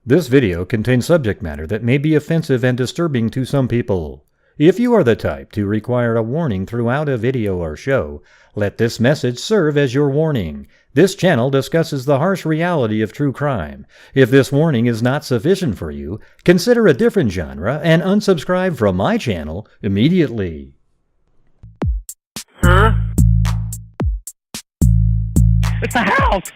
This video contains subject matter that may be offensive and disturbing to some people. If you are the type to require a warning throughout a video or show, let this message serve as your warning. This channel discusses the harsh reality of true crime. If this warning is not sufficient for you, consider a different genre and unsubscribe from my channel immediately. Huh? It's a house!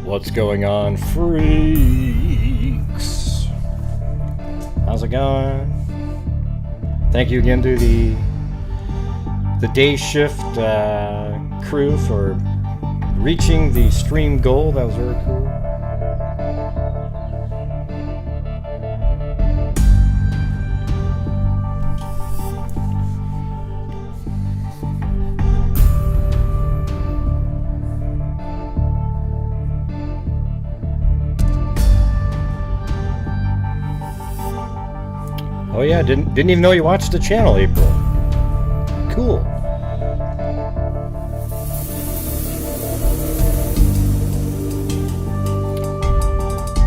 What's going on, freaks? How's it going? Thank you again to the day shift crew for reaching the stream goal. That was very cool. Oh yeah, didn't even know you watched the channel, April. Cool.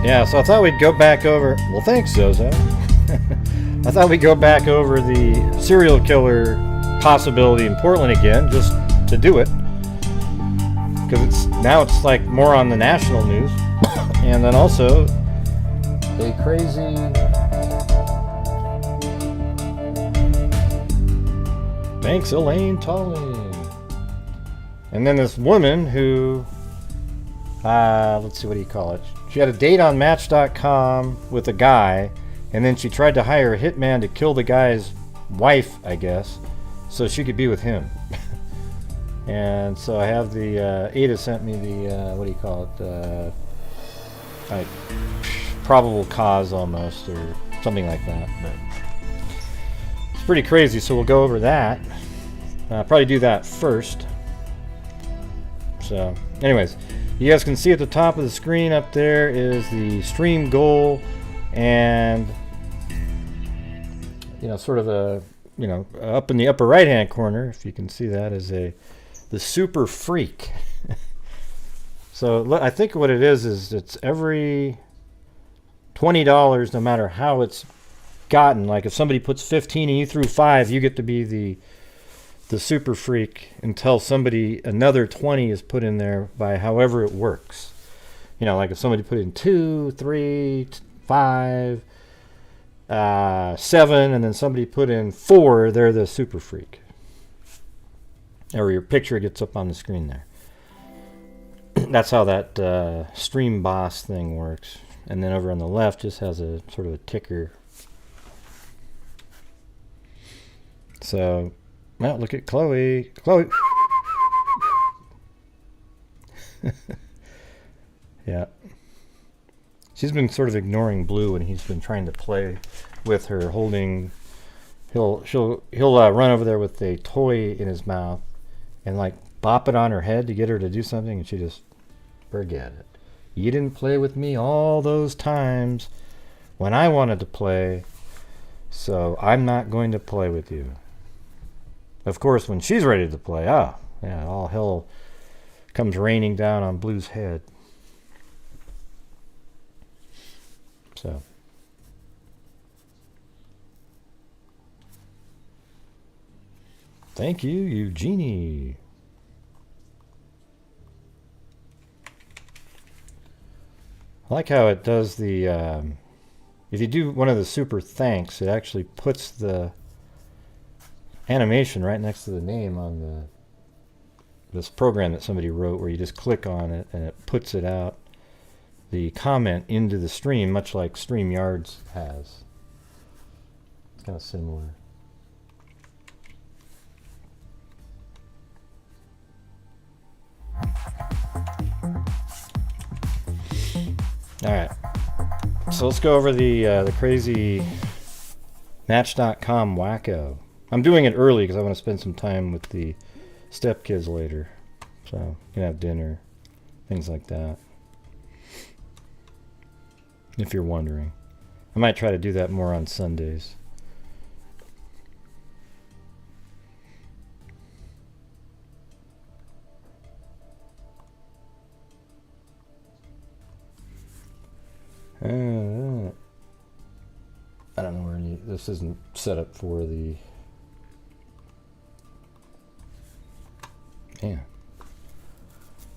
Yeah, so I thought we'd go back over. Well, thanks, Zozo. I thought we'd go back over the serial killer possibility in Portland again, just to do it, because it's like more on the national news, and then also a crazy. Thanks, Elaine Talley. And then this woman who, let's see, what do you call it? She had a date on Match.com with a guy, and then she tried to hire a hitman to kill the guy's wife, I guess, so she could be with him. And so I have the, Ada sent me the, what do you call it? Probable cause almost, or something like that. But it's pretty crazy, so we'll go over that. Probably do that first. So, anyways, you guys can see at the top of the screen up there is the stream goal, and sort of a up in the upper right hand corner, if you can see that, is the super freak. So I think what it is it's every $20, no matter how it's gotten. Like if somebody puts 15 and you threw 5, you get to be the super freak until another 20 is put in there by however it works. Like if somebody put in 2, 3, 5, 7, and then somebody put in 4, they're the super freak. Or your picture gets up on the screen there. That's how that stream boss thing works. And then over on the left just has a sort of a ticker. So, well, look at Chloe. Chloe. Yeah. She's been sort of ignoring Blue when he's been trying to play with her, holding. He'll run over there with a toy in his mouth and like bop it on her head to get her to do something, and she just forget it. You didn't play with me all those times when I wanted to play, so I'm not going to play with you. Of course, when she's ready to play, all hell comes raining down on Blue's head. So. Thank you, Eugenie. I like how it does the, if you do one of the super thanks, it actually puts the animation right next to the name on this program that somebody wrote, where you just click on it and it puts it out, the comment into the stream, much like StreamYards has. It's kind of similar. All right, so let's go over the crazy Match.com wacko. I'm doing it early because I want to spend some time with the stepkids later. So, can have dinner, things like that. If you're wondering. I might try to do that more on Sundays. I don't know where any. This isn't set up for the. Yeah.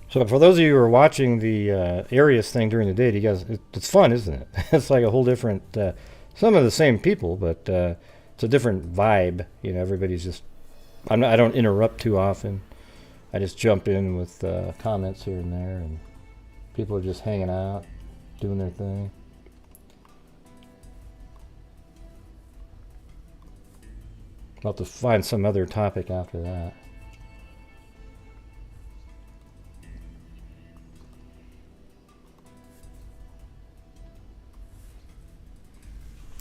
So for those of you who are watching the Arius thing during the day, you guys, it's fun, isn't it? It's like a whole different. Some of the same people, but it's a different vibe. You know, everybody's just. I don't interrupt too often. I just jump in with comments here and there, and people are just hanging out, doing their thing. I'll have to find some other topic after that.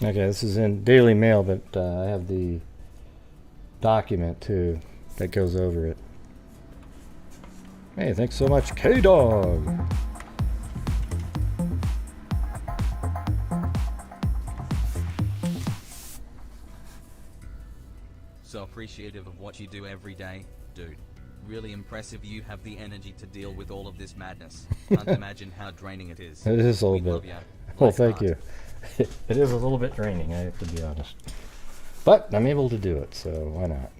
Okay, this is in Dailymail, but I have the document too that goes over it. Hey, thanks so much, K-Dog. So appreciative of what you do every day, dude. Really impressive you have the energy to deal with all of this madness. Can't imagine how draining it is. It is a We little love bit. ya. Well, Like thank heart. you. It is a little bit draining, I have to be honest. But I'm able to do it, so why not?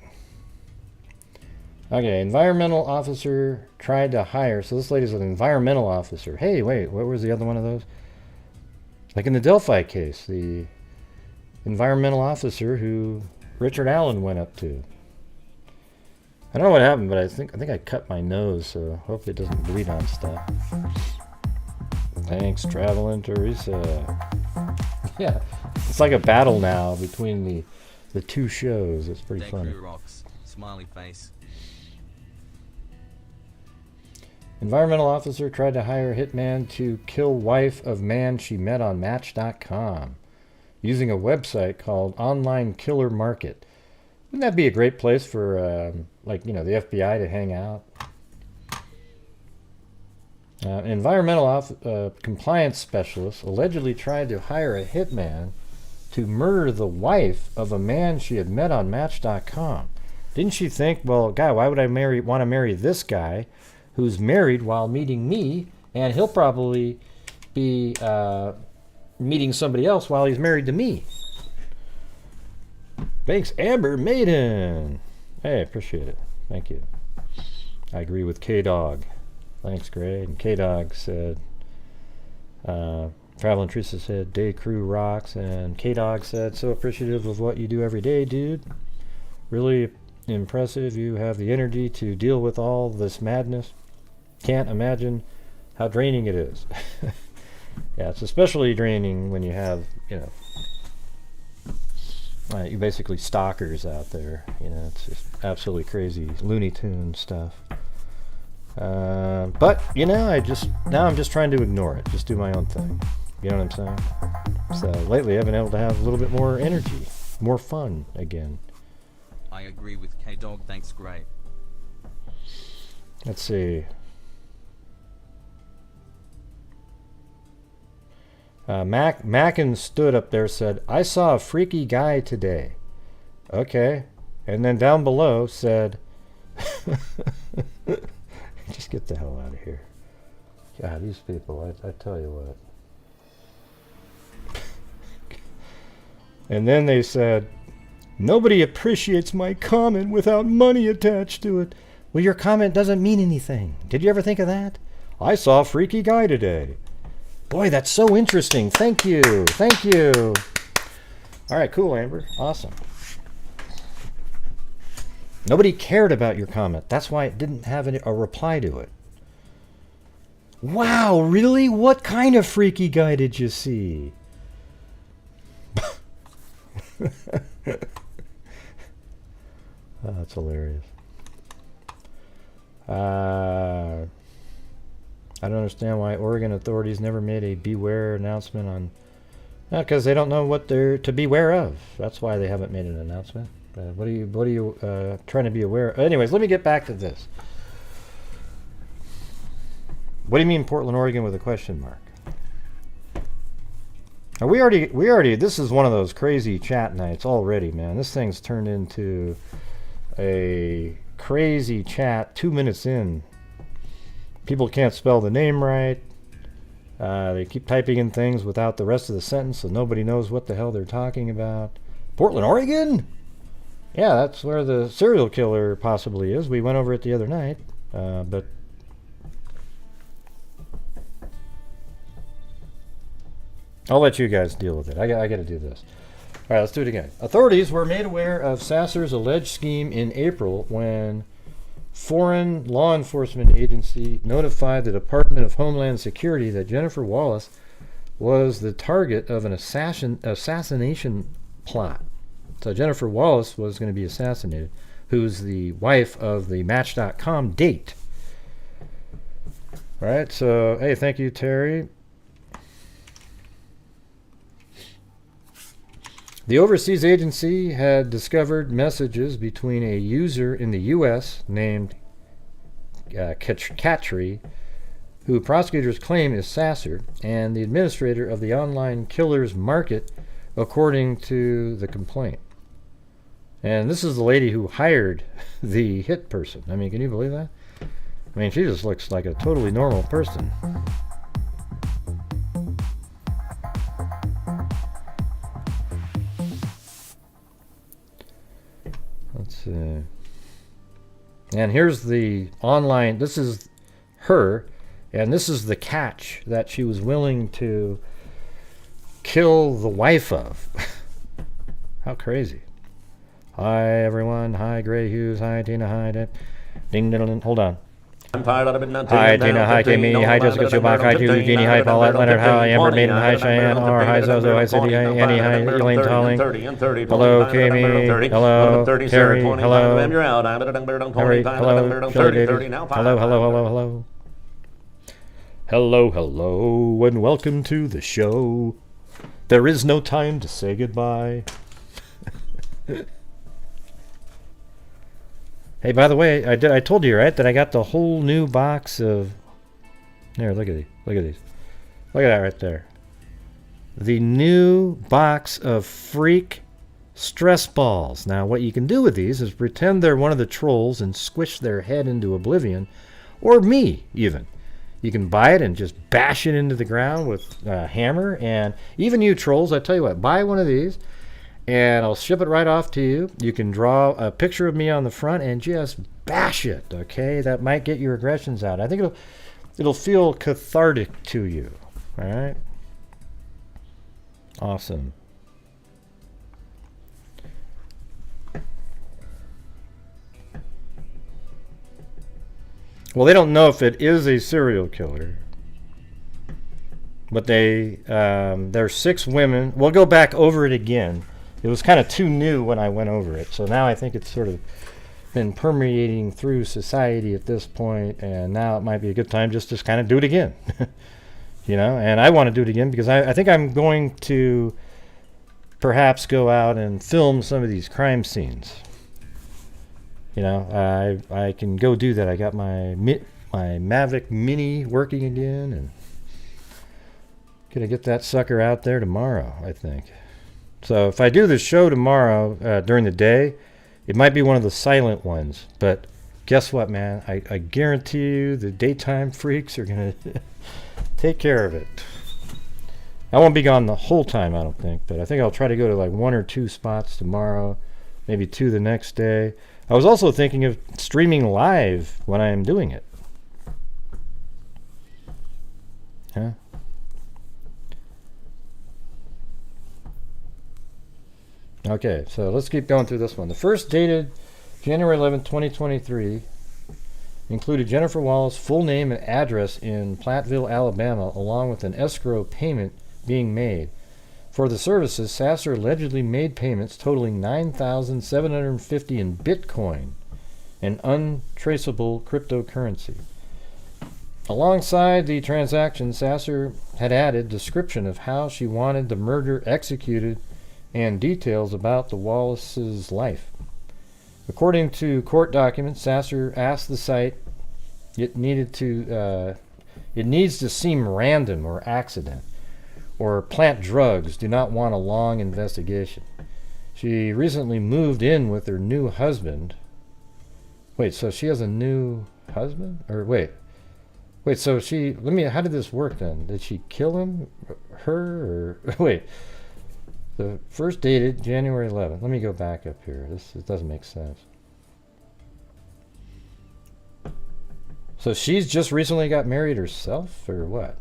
Okay, environmental officer tried to hire. So this lady's an environmental officer. Hey, wait, what was the other one of those? Like in the Delphi case, the environmental officer who Richard Allen went up to. I don't know what happened, but I think I cut my nose, so hopefully it doesn't bleed on stuff. Thanks, Traveling Teresa. Yeah, it's like a battle now between the two shows. It's pretty Day funny. crew rocks. Smiley face. Environmental officer tried to hire hitman to kill wife of man she met on Match.com using a website called Online Killer Market. Wouldn't that be a great place for, like, you know, the FBI to hang out? An environmental compliance specialist allegedly tried to hire a hitman to murder the wife of a man she had met on Match.com. Didn't she think, well, God, why would I want to marry this guy who's married while meeting me, and he'll probably be meeting somebody else while he's married to me? Thanks, Amber Maiden. Hey, appreciate it. Thank you. I agree with K-Dog. Thanks, Greg. And K-Dog said, Traveling Teresa said, day crew rocks. And K-Dog said, so appreciative of what you do every day, dude. Really impressive. You have the energy to deal with all this madness. Can't imagine how draining it is. Yeah, it's especially draining when you have, you know, you basically stalkers out there. You know, it's just absolutely crazy Looney Tune stuff. But you know, I'm just trying to ignore it. Just do my own thing. You know what I'm saying? So lately, I've been able to have a little bit more energy, more fun again. I agree with K-Dog, thanks, great. Let's see. Mackin stood up there, said, I saw a freaky guy today. Okay. And then down below said, just get the hell out of here. God, these people, I tell you what. And then they said, nobody appreciates my comment without money attached to it. Well, your comment doesn't mean anything. Did you ever think of that? I saw a freaky guy today. Boy, that's so interesting. Thank you. Thank you. All right, cool, Amber. Awesome. Nobody cared about your comment. That's why it didn't have a reply to it. Wow, really? What kind of freaky guy did you see? Oh, that's hilarious. I don't understand why Oregon authorities never made a beware announcement on Because they don't know what they're to beware of. That's why they haven't made an announcement. What are you trying to be aware of? Anyways, let me get back to this. What do you mean Portland, Oregon with a question mark? We already, this is one of those crazy chat nights already, man. This thing's turned into a crazy chat 2 minutes in. People can't spell the name right. They keep typing in things without the rest of the sentence, so nobody knows what the hell they're talking about. Portland, Oregon? Yeah, that's where the serial killer possibly is. We went over it the other night, but I'll let you guys deal with it. I got to do this. All right, let's do it again. Authorities were made aware of Sasser's alleged scheme in April when foreign law enforcement agency notified the Department of Homeland Security that Jennifer Wallace was the target of an assassination plot. So Jennifer Wallace was going to be assassinated, who's the wife of the Match.com date. All right, so, hey, thank you, Terry. The overseas agency had discovered messages between a user in the U.S. named Katri, who prosecutors claim is Sasser, and the administrator of the online killers market, according to the complaint. And this is the lady who hired the hit person. I mean, can you believe that? I mean, she just looks like a totally normal person. Let's see. And here's the online, this is her, and this is the catch that she was willing to kill the wife of. How crazy. Hi, everyone. Hi, Grant Hughes. Hi, Tina. Hi, Ding, ding, ding. Hold on. Hi, Tina. Hi, Jamie. Hi, Jessica Schubach. Hi, Julie, Jeannie. Hi, Paulette Leonard. Hi, Amber Maiden. Hi, Cheyenne. R. Hi, Zozo. Hi, Cindy. Hi, Annie. Hi, Elaine Tolling. Hello, Kami. Hello, Terry. Hello, Harry. Hello, Shirley Davis. Hello, hello. Hello, hello, and welcome to the show. There is no time to say goodbye. Hey, by the way, I told you, right, that I got the whole new box of... There, look at these. Look at these. Look at that right there. The new box of freak stress balls. Now, what you can do with these is pretend they're one of the trolls and squish their head into oblivion. Or me, even. You can buy it and just bash it into the ground with a hammer. And even you trolls, I tell you what, buy one of these. And I'll ship it right off to you. You can draw a picture of me on the front and just bash it, okay? That might get your aggressions out. I think it'll feel cathartic to you, all right? Awesome. Well, they don't know if it is a serial killer. But there's 6 women. We'll go back over it again. It was kind of too new when I went over it. So now I think it's sort of been permeating through society at this point, and now it might be a good time just to kind of do it again. You know, and I want to do it again because I think I'm going to perhaps go out and film some of these crime scenes. You know, I can go do that. I got my Mavic Mini working again, and gonna get that sucker out there tomorrow, I think. So if I do the show tomorrow during the day, it might be one of the silent ones. But guess what, man? I guarantee you the daytime freaks are going to take care of it. I won't be gone the whole time, I don't think. But I think I'll try to go to like 1 or 2 spots tomorrow, maybe 2 the next day. I was also thinking of streaming live when I am doing it. Huh? Okay, so let's keep going through this one. The first, dated January 11, 2023, included Jennifer Wallace's full name and address in Platteville, Alabama, along with an escrow payment being made. For the services, Sasser allegedly made payments totaling $9,750 in Bitcoin, an untraceable cryptocurrency. Alongside the transaction, Sasser had added description of how she wanted the murder executed and details about the Wallace's life. According to court documents, Sasser asked the site it needs to seem random or accident, or plant drugs do not want a long investigation. She recently moved in with her new husband. Wait, so she has a new husband? Or wait, so how did this work then? Did she kill him? Her? Or, wait. The first dated January 11th. Let me go back up here. It doesn't make sense. So she's just recently got married herself, or what?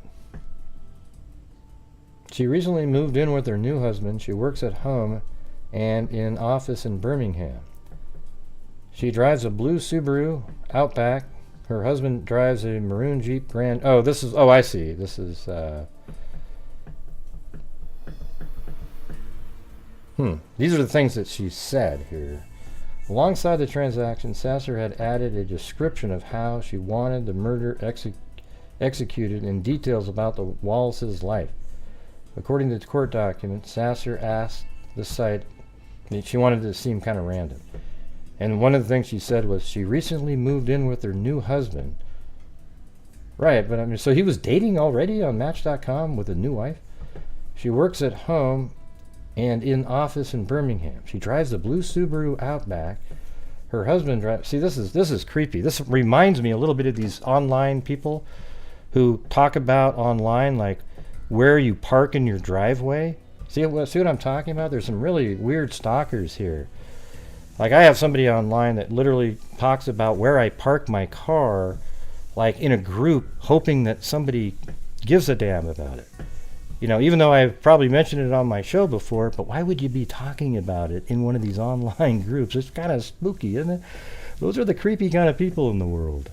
She recently moved in with her new husband. She works at home and in office in Birmingham. She drives a blue Subaru Outback. Her husband drives a maroon Jeep Grand. I see. This is These are the things that she said here. Alongside the transaction, Sasser had added a description of how she wanted the murder executed and details about the Wallace's life. According to the court documents, Sasser asked the site, she wanted it to seem kind of random. And one of the things she said was she recently moved in with her new husband. Right, but I mean, so he was dating already on Match.com with a new wife? She works at home and in office in Birmingham. She drives a blue Subaru Outback. Her husband drives... See, this is creepy. This reminds me a little bit of these online people who talk about online, like, where you park in your driveway. See what I'm talking about? There's some really weird stalkers here. Like, I have somebody online that literally talks about where I park my car, like in a group, hoping that somebody gives a damn about it. You know, even though I've probably mentioned it on my show before, but why would you be talking about it in one of these online groups? It's kind of spooky, isn't it? Those are the creepy kind of people in the world.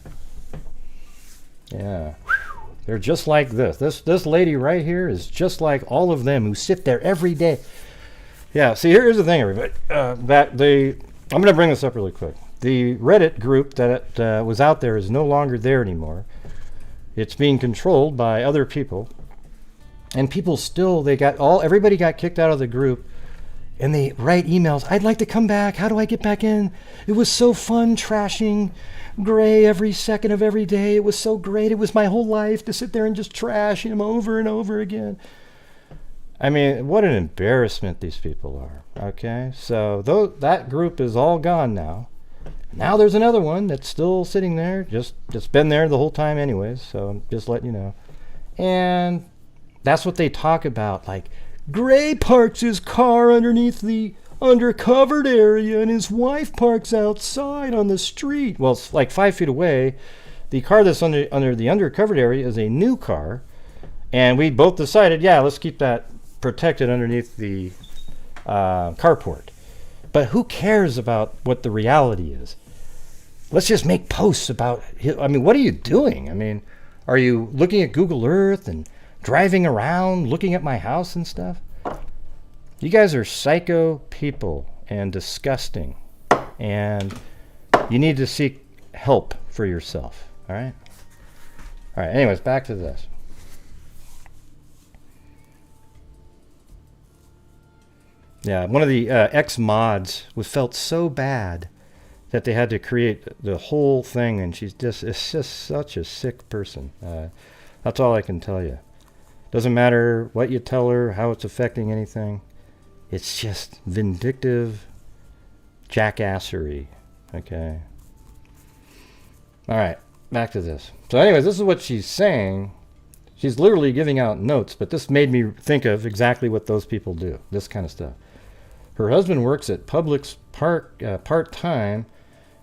Yeah. They're just like this. This lady right here is just like all of them who sit there every day. Yeah, see, here's the thing, everybody. I'm going to bring this up really quick. The Reddit group that was out there is no longer there anymore. It's being controlled by other people. And people still, everybody got kicked out of the group, and they write emails, I'd like to come back, how do I get back in? It was so fun trashing Gray every second of every day, it was so great, it was my whole life to sit there and just trash him over and over again. I mean, what an embarrassment these people are, okay? So that group is all gone now. Now there's another one that's still sitting there, just been there the whole time anyways, so I'm just letting you know. And that's what they talk about, like, Gray parks his car underneath the undercovered area and his wife parks outside on the street. Well, it's like 5 feet away. The car that's under the undercovered area is a new car, and we both decided, yeah, let's keep that protected underneath the carport. But who cares about what the reality is? Let's just make posts about, I mean, what are you doing? I mean, are you looking at Google Earth and driving around, looking at my house and stuff? You guys are psycho people and disgusting, and you need to seek help for yourself, all right? All right, anyways, back to this. Yeah, one of the ex-mods felt so bad that they had to create the whole thing, and it's just such a sick person. That's all I can tell you. Doesn't matter what you tell her, how it's affecting anything. It's just vindictive jackassery, okay? All right, back to this. So anyways, this is what she's saying. She's literally giving out notes, but this made me think of exactly what those people do, this kind of stuff. Her husband works at Publix part-time.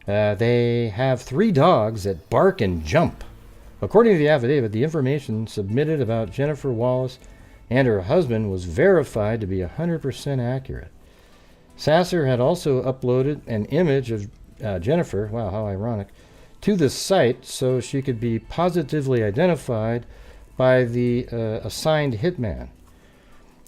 They have 3 dogs that bark and jump. According to the affidavit, the information submitted about Jennifer Wallace and her husband was verified to be 100% accurate. Sasser had also uploaded an image of Jennifer, wow, how ironic, to the site so she could be positively identified by the assigned hitman.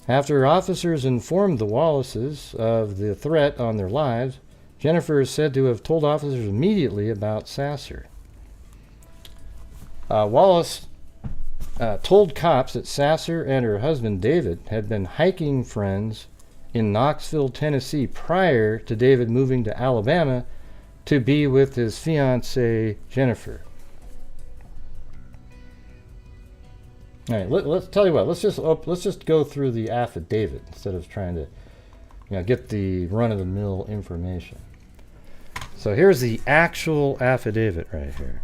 After officers informed the Wallaces of the threat on their lives, Jennifer is said to have told officers immediately about Sasser. Wallace told cops that Sasser and her husband David had been hiking friends in Knoxville, Tennessee prior to David moving to Alabama to be with his fiancée Jennifer. All right, let's tell you what. Let's just go through the affidavit instead of trying to, get the run-of-the-mill information. So here's the actual affidavit right here.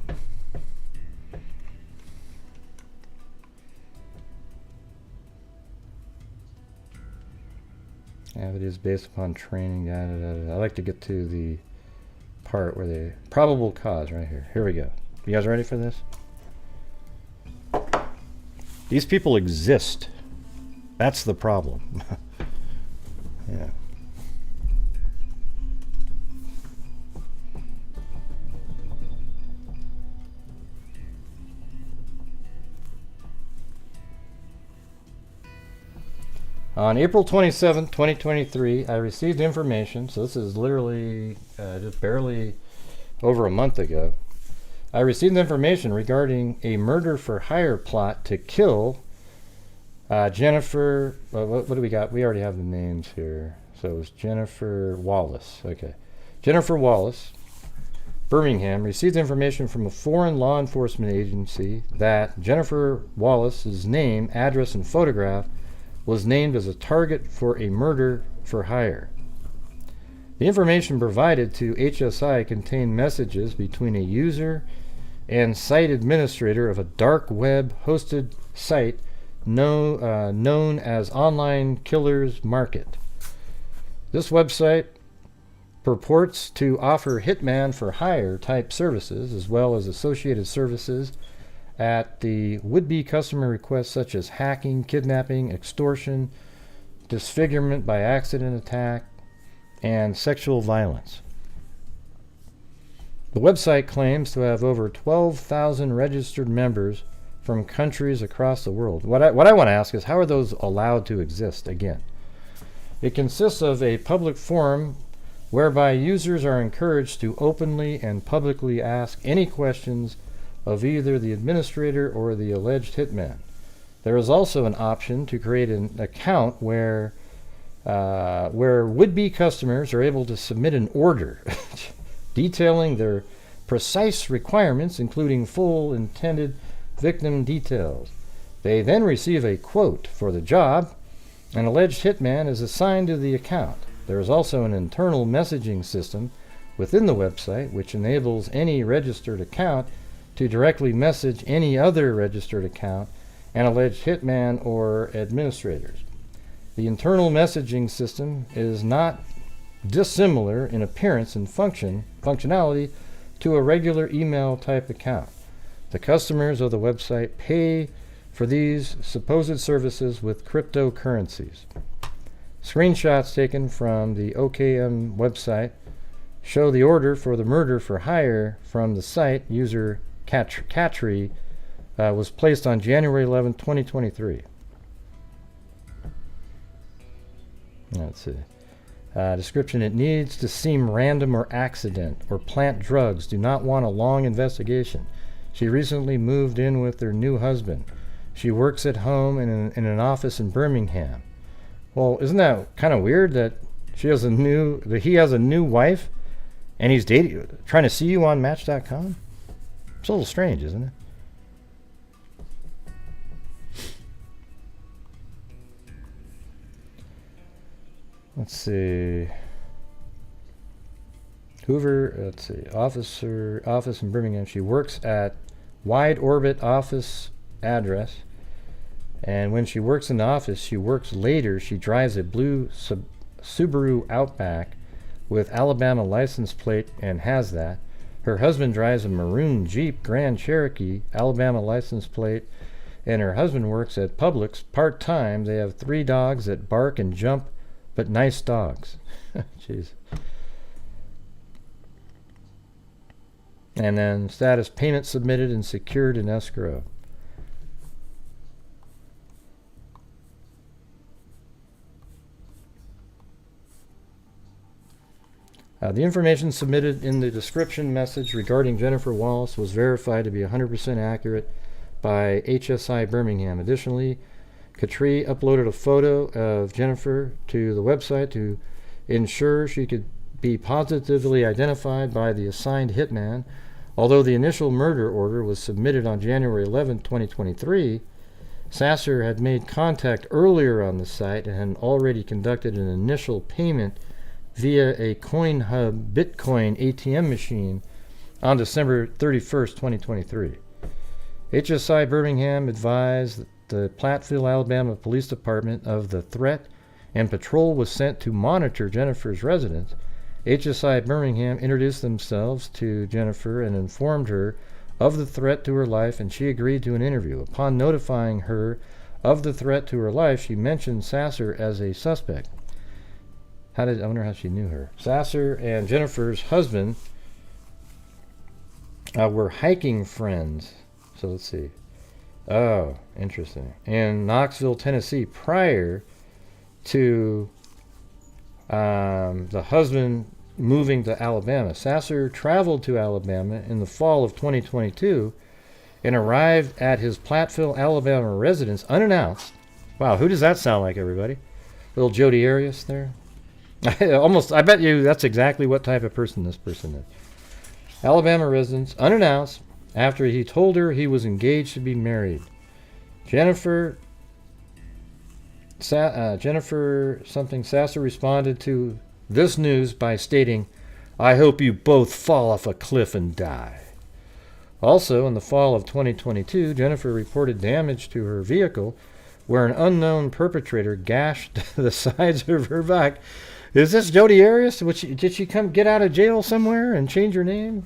Affidavit is based upon training. I like to get to the part where the probable cause right here. Here we go. You guys ready for this? These people exist. That's the problem. Yeah. On April 27, 2023, I received information, so this is literally just barely over a month ago. I received information regarding a murder for hire plot to kill Jennifer. What do we got? We already have the names here. So it was Jennifer Wallace. Okay. Jennifer Wallace, Birmingham, received information from a foreign law enforcement agency that Jennifer Wallace's name, address, and photograph was named as a target for a murder for hire. The information provided to HSI contained messages between a user and site administrator of a dark web hosted site known as Online Killers Market. This website purports to offer hitman for hire type services as well as associated services at the would-be customer requests such as hacking, kidnapping, extortion, disfigurement by accident attack, and sexual violence. The website claims to have over 12,000 registered members from countries across the world. What I want to ask is, how are those allowed to exist again? It consists of a public forum whereby users are encouraged to openly and publicly ask any questions of either the administrator or the alleged hitman. There is also an option to create an account where would-be customers are able to submit an order detailing their precise requirements, including full intended victim details. They then receive a quote for the job. An alleged hitman is assigned to the account. There is also an internal messaging system within the website which enables any registered account to directly message any other registered account, an alleged hitman or administrators. The internal messaging system is not dissimilar in appearance and functionality to a regular email type account. The customers of the website pay for these supposed services with cryptocurrencies. Screenshots taken from the OKM website show the order for the murder for hire from the site user Katri was placed on January 11, 2023. Let's see. Description: it needs to seem random or accident or plant drugs. Do not want a long investigation. She recently moved in with her new husband. She works at home in an office in Birmingham. Well, isn't that kind of weird that he has a new wife and he's trying to see you on Match.com? It's a little strange, isn't it? Let's see. Office in Birmingham. She works at Wide Orbit office address. And when she works in the office, she works later. She drives a blue Subaru Outback with Alabama license plate and has that. Her husband drives a maroon Jeep Grand Cherokee, Alabama license plate, and her husband works at Publix part-time. They have 3 dogs that bark and jump, but nice dogs. Jeez. And then status: payment submitted and secured in escrow. The information submitted in the description message regarding Jennifer Wallace was verified to be 100% accurate by HSI Birmingham. Additionally, Katri uploaded a photo of Jennifer to the website to ensure she could be positively identified by the assigned hitman. Although the initial murder order was submitted on January 11, 2023, Sasser had made contact earlier on the site and had already conducted an initial payment via a CoinHub Bitcoin ATM machine on December 31st, 2023. HSI Birmingham advised the Platteville, Alabama Police Department of the threat, and patrol was sent to monitor Jennifer's residence. HSI Birmingham introduced themselves to Jennifer and informed her of the threat to her life, and she agreed to an interview. Upon notifying her of the threat to her life, she mentioned Sasser as a suspect. I wonder how she knew her. Sasser and Jennifer's husband were hiking friends. So let's see. Oh, interesting. In Knoxville, Tennessee, prior to the husband moving to Alabama. Sasser traveled to Alabama in the fall of 2022 and arrived at his Platteville, Alabama residence unannounced. Wow, who does that sound like, everybody? Little Jody Arias there? I bet you that's exactly what type of person this person is. Alabama residence, unannounced, after he told her he was engaged to be married. Jennifer Sasser responded to this news by stating, "I hope you both fall off a cliff and die." Also, in the fall of 2022, Jennifer reported damage to her vehicle where an unknown perpetrator gashed the sides of her back. Is this Jodi Arias? Did she come get out of jail somewhere and change her name?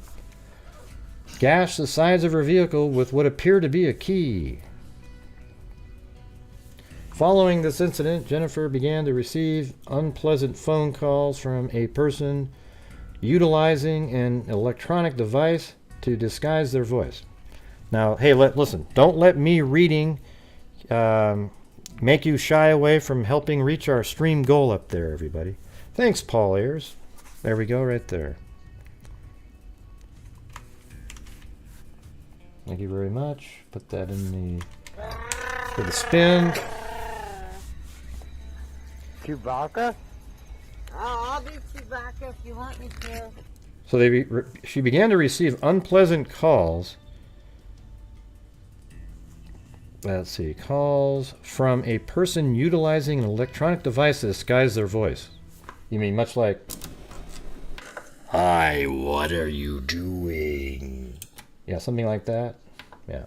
Gashed the sides of her vehicle with what appeared to be a key. Following this incident, Jennifer began to receive unpleasant phone calls from a person utilizing an electronic device to disguise their voice. Now, hey, listen, don't let me reading make you shy away from helping reach our stream goal up there, everybody. Thanks, Paul Ayers. There we go, right there. Thank you very much. Put that in for the spin. Chewbacca? Oh, I'll do Chewbacca if you want me to. So she began to receive unpleasant calls. Let's see. Calls from a person utilizing an electronic device to disguise their voice. You mean much like, "Hi, what are you doing?" Yeah, something like that. Yeah.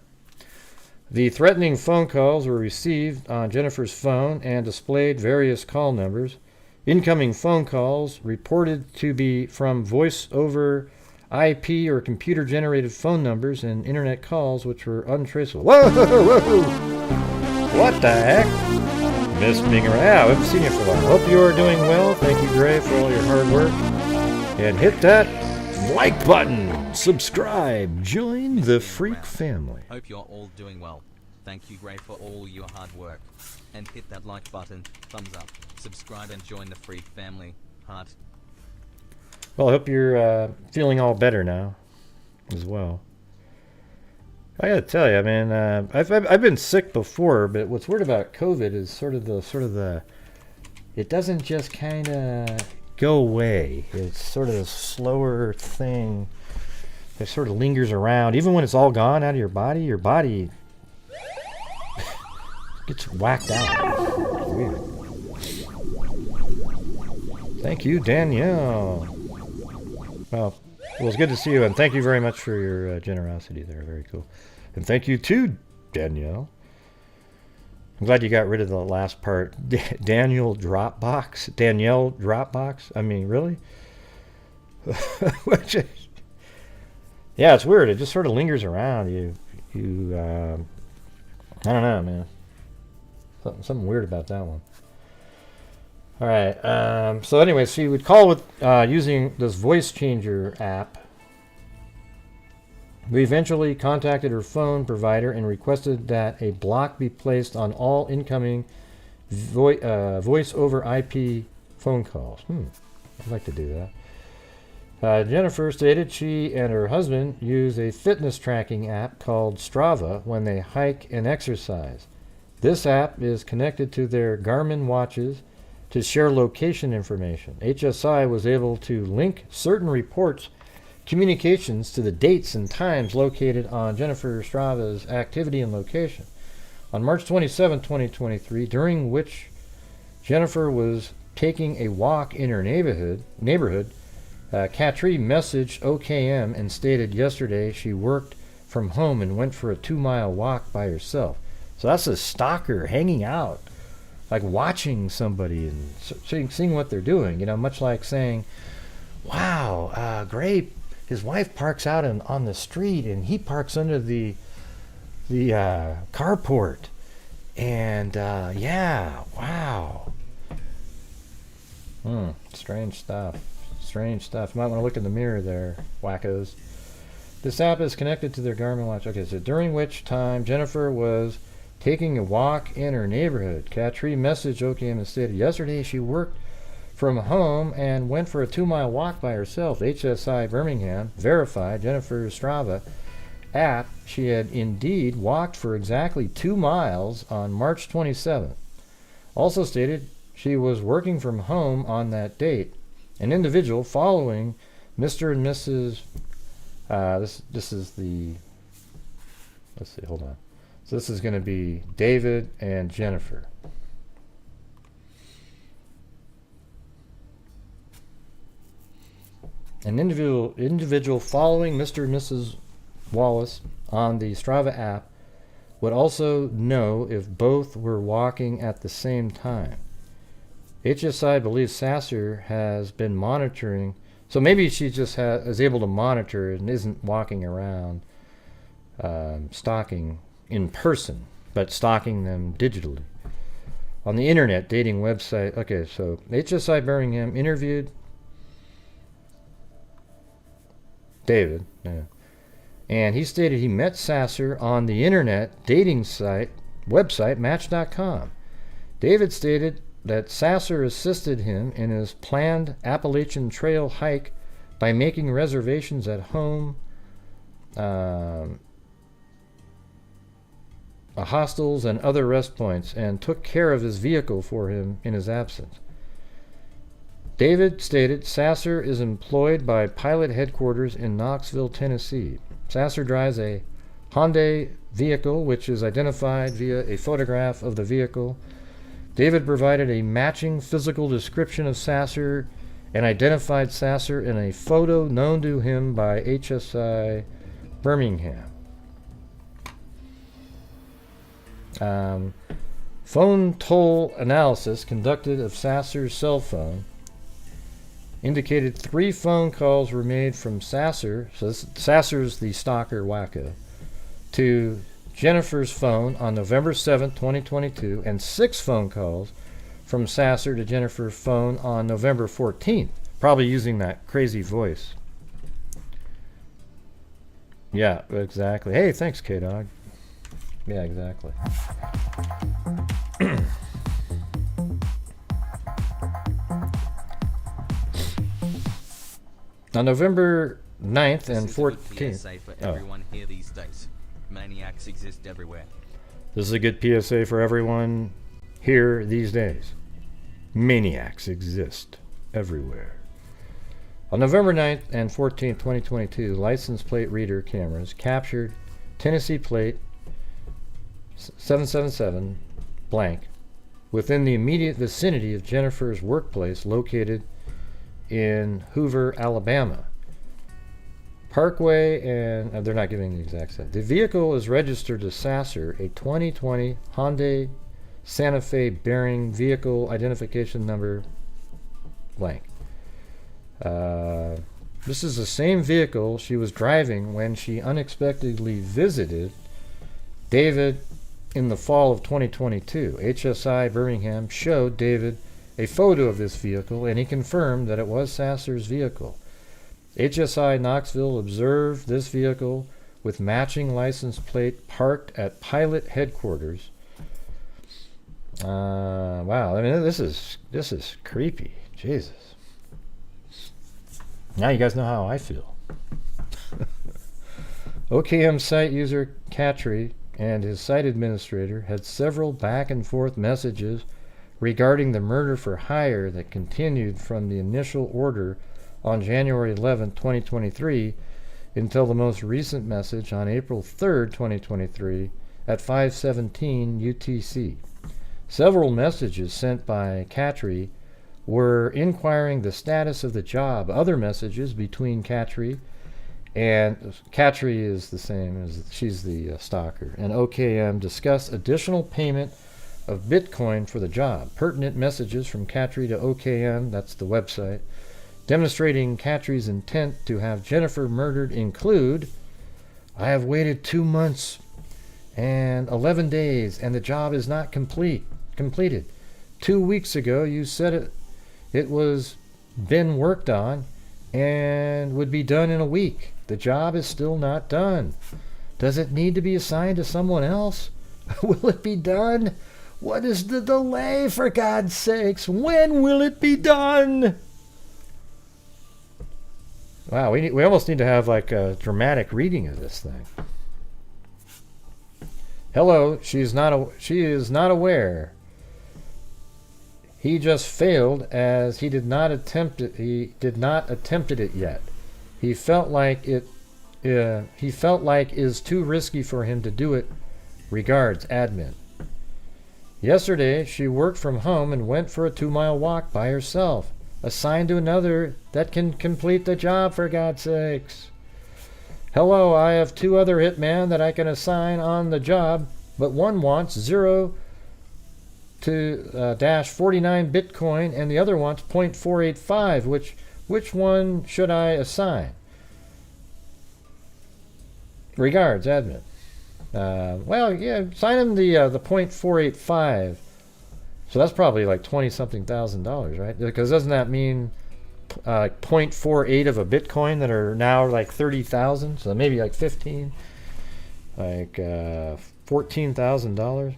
The threatening phone calls were received on Jennifer's phone and displayed various call numbers. Incoming phone calls reported to be from voice over IP or computer-generated phone numbers and internet calls which were untraceable. Whoa! What the heck? Miss being around. Yeah, I haven't seen you for a while. Hope you are doing well. Thank you, Gray, for all your hard work. And hit that like button. Subscribe. Join the freak family. Hope you're all doing well. Thank you, Gray, for all your hard work. And hit that like button, thumbs up, subscribe, and join the freak family. Heart. Well, I hope you're feeling all better now, as well. I gotta tell you, I mean, I've been sick before, but what's weird about COVID is sort of the it doesn't just kind of go away. It's sort of a slower thing. It sort of lingers around, even when it's all gone out of your body. Your body gets whacked out. It's weird. Thank you, Danielle. Well, it was good to see you, and thank you very much for your generosity there. Very cool. And thank you too, Danielle. I'm glad you got rid of the last part. Danielle Dropbox? I mean, really? Yeah, it's weird. It just sort of lingers around. I don't know, man. Something weird about that one. All right. So anyway, she would call with using this voice changer app. We eventually contacted her phone provider and requested that a block be placed on all incoming voice over IP phone calls. I'd like to do that. Jennifer stated she and her husband use a fitness tracking app called Strava when they hike and exercise. This app is connected to their Garmin watches to share location information. HSI was able to link certain reports communications to the dates and times located on Jennifer Strava's activity and location. On March 27, 2023, during which Jennifer was taking a walk in her neighborhood, Katri messaged OKM and stated yesterday she worked from home and went for a 2-mile walk by herself. So that's a stalker hanging out, like watching somebody and seeing what they're doing, much like saying, wow, great, his wife parks out on the street and he parks under the carport. And, yeah, wow. Strange stuff. Strange stuff. You might want to look in the mirror there, wackos. This app is connected to their Garmin watch. Okay, so during which time Jennifer was taking a walk in her neighborhood. Katri messaged OKM and stated yesterday she worked from home and went for a 2-mile walk by herself. HSI Birmingham verified Jennifer's Strava app. She had indeed walked for exactly 2 miles on March 27th. Also stated she was working from home on that date. An individual following Mr. and Mrs. This is the, let's see, hold on. So this is going to be David and Jennifer. An individual following Mr. and Mrs. Wallace on the Strava app would also know if both were walking at the same time. HSI believes Sasser has been monitoring, so maybe she just is able to monitor and isn't walking around stalking in person, but stalking them digitally. On the internet dating website, okay, so HSI Birmingham interviewed David, and he stated he met Sasser on the internet dating site website Match.com. David stated that Sasser assisted him in his planned Appalachian Trail hike by making reservations at home, hostels, and other rest points, and took care of his vehicle for him in his absence. David stated Sasser is employed by pilot headquarters in Knoxville, Tennessee. Sasser drives a Hyundai vehicle, which is identified via a photograph of the vehicle. David provided a matching physical description of Sasser and identified Sasser in a photo known to him by HSI Birmingham. Phone toll analysis conducted of Sasser's cell phone indicated 3 phone calls were made from Sasser, so Sasser's the stalker wacko, to Jennifer's phone on November 7th, 2022, and 6 phone calls from Sasser to Jennifer's phone on November 14th, probably using that crazy voice. Yeah, exactly. Hey, thanks, K-Dog. Yeah, exactly. On November 9th and 14th. PSA for everyone here these days. Maniacs exist everywhere. This is a good PSA for everyone here these days. Maniacs exist everywhere. On November 9th and 14th, 2022, license plate reader cameras captured Tennessee plate 777 blank within the immediate vicinity of Jennifer's workplace located in Hoover, Alabama. Parkway, and they're not giving the exact set. The vehicle is registered to Sasser, a 2020 Hyundai Santa Fe bearing vehicle identification number blank. This is the same vehicle she was driving when she unexpectedly visited David in the fall of 2022. HSI Birmingham showed David a photo of this vehicle, and he confirmed that it was Sasser's vehicle. HSI Knoxville observed this vehicle with matching license plate parked at pilot headquarters. Wow, I mean, this is creepy. Jesus. Now you guys know how I feel. OKM site user Katri and his site administrator had several back and forth messages regarding the murder for hire that continued from the initial order on January 11, 2023 until the most recent message on April 3, 2023 at 5:17 UTC. Several messages sent by Katri were inquiring the status of the job. Other messages between Katri and Katri is the same as she's the stalker, and OKM discuss additional payment of Bitcoin for the job. Pertinent messages from Katri to OKM, that's the website, demonstrating Katri's intent to have Jennifer murdered include, I have waited 2 months and 11 days and the job is not completed. 2 weeks ago you said it was been worked on and would be done in a week. The job is still not done. Does it need to be assigned to someone else? Will it be done? What is the delay, for God's sakes? When will it be done? Wow, we almost need to have like a dramatic reading of this thing. Hello, she is not aware. He just failed as he did not attempt it. He did not attempted it yet. He felt like is too risky for him to do it. Regards, admin. Yesterday, she worked from home and went for a 2-mile walk by herself. Assigned to another that can complete the job, for God's sakes. Hello, I have 2 other hitmen that I can assign on the job, but one wants 0 to dash 49 Bitcoin and the other wants 0.485. Which one should I assign? Regards, admin. Well, yeah, assign him the 0.485. So that's probably like $20-something thousand, right? Because doesn't that mean 0.48 of a Bitcoin that are now like 30,000? So maybe like 15, like $14,000.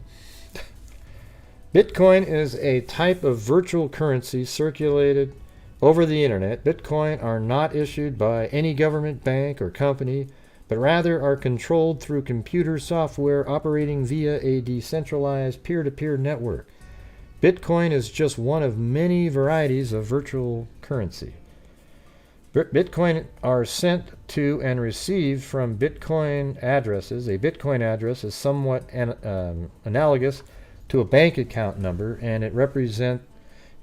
Bitcoin is a type of virtual currency circulated over the internet. Bitcoin are not issued by any government, bank, or company, but rather are controlled through computer software operating via a decentralized peer-to-peer network. Bitcoin is just one of many varieties of virtual currency. Bitcoin are sent to and received from Bitcoin addresses. A Bitcoin address is somewhat analogous to a bank account number, and it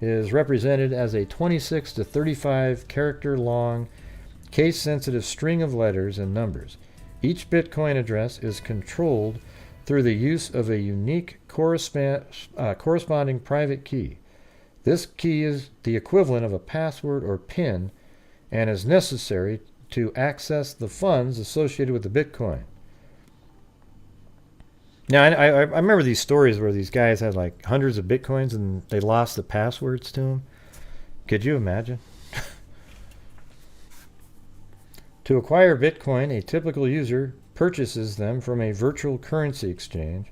is represented as a 26 to 35 character long case-sensitive string of letters and numbers. Each Bitcoin address is controlled through the use of a unique corresponding private key. This key is the equivalent of a password or PIN and is necessary to access the funds associated with the Bitcoin. Now, I remember these stories where these guys had like hundreds of Bitcoins and they lost the passwords to them. Could you imagine? To acquire Bitcoin, a typical user purchases them from a virtual currency exchange.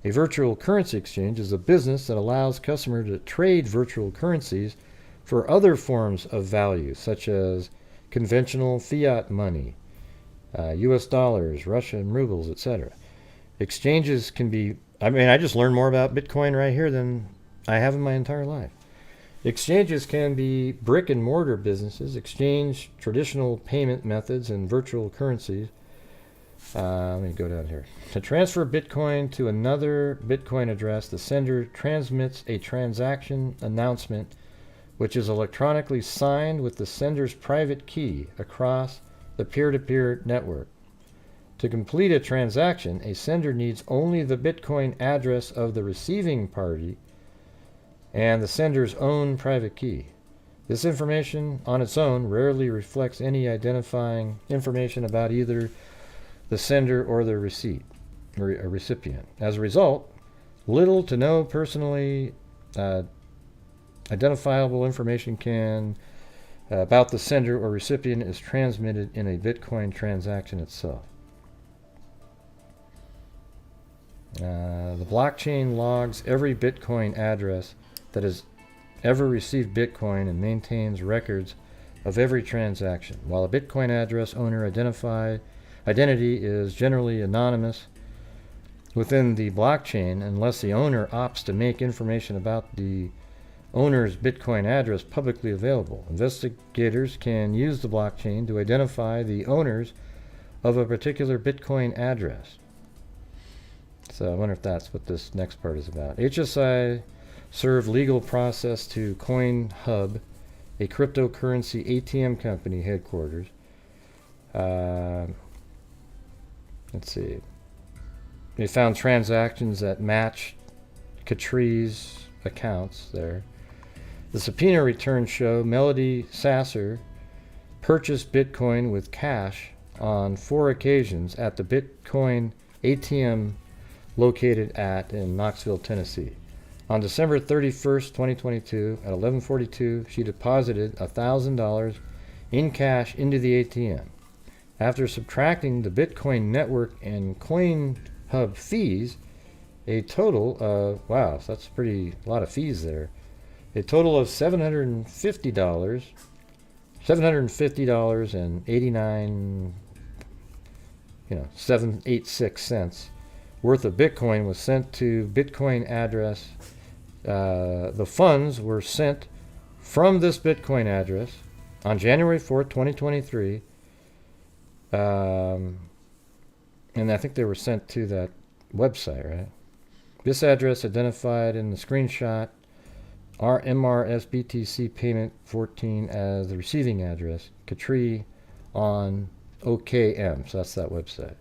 A virtual currency exchange is a business that allows customers to trade virtual currencies for other forms of value, such as conventional fiat money, US dollars, Russian rubles, etc. Exchanges can be, I just learned more about Bitcoin right here than I have in my entire life. Exchanges can be brick and mortar businesses, exchange traditional payment methods and virtual currencies. Let me go down here. To transfer Bitcoin to another Bitcoin address, the sender transmits a transaction announcement, which is electronically signed with the sender's private key across the peer-to-peer network. To complete a transaction, a sender needs only the Bitcoin address of the receiving party and the sender's own private key. This information on its own rarely reflects any identifying information about either the sender or the recipient. As a result, little to no personally identifiable information about the sender or recipient is transmitted in a Bitcoin transaction itself. The blockchain logs every Bitcoin address that has ever received Bitcoin and maintains records of every transaction. While a Bitcoin address owner identity is generally anonymous within the blockchain unless the owner opts to make information about the owner's Bitcoin address publicly available. Investigators can use the blockchain to identify the owners of a particular Bitcoin address. So I wonder if that's what this next part is about. HSI served legal process to CoinHub, a cryptocurrency ATM company headquarters. Let's see. They found transactions that match Catri's accounts there. The subpoena returns show Melody Sasser purchased Bitcoin with cash on 4 occasions at the Bitcoin ATM located in Knoxville, Tennessee. On December 31st, 2022, at 11:42, she deposited $1,000 in cash into the ATM. After subtracting the Bitcoin network and CoinHub fees, a total of, wow, so that's a lot of fees there. A total of $750.89, 786 cents worth of Bitcoin was sent to Bitcoin address. The funds were sent from this Bitcoin address on January 4th, 2023. And I think they were sent to that website, right? This address identified in the screenshot our MRSBTC payment 14 as the receiving address, Catri on OKM, so that's that website.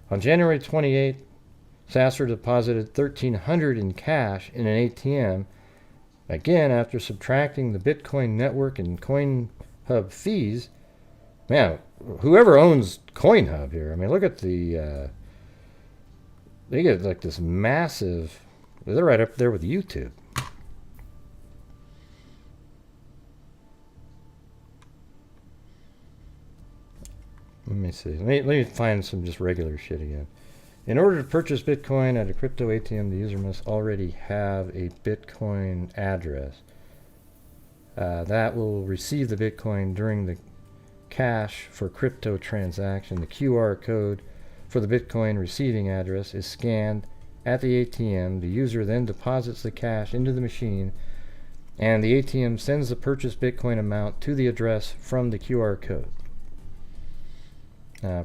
On January 28th, Sasser deposited $1,300 in cash in an ATM, again after subtracting the Bitcoin network and CoinHub fees. Man, whoever owns CoinHub here, I mean, look at the, they get like this massive, they're right up there with YouTube. Let me see. Let me find some just regular shit again. In order to purchase Bitcoin at a crypto ATM, the user must already have a Bitcoin address. That will receive the Bitcoin during the cash for crypto transaction. The QR code for the Bitcoin receiving address is scanned at the ATM. The user then deposits the cash into the machine, and the ATM sends the purchased Bitcoin amount to the address from the QR code.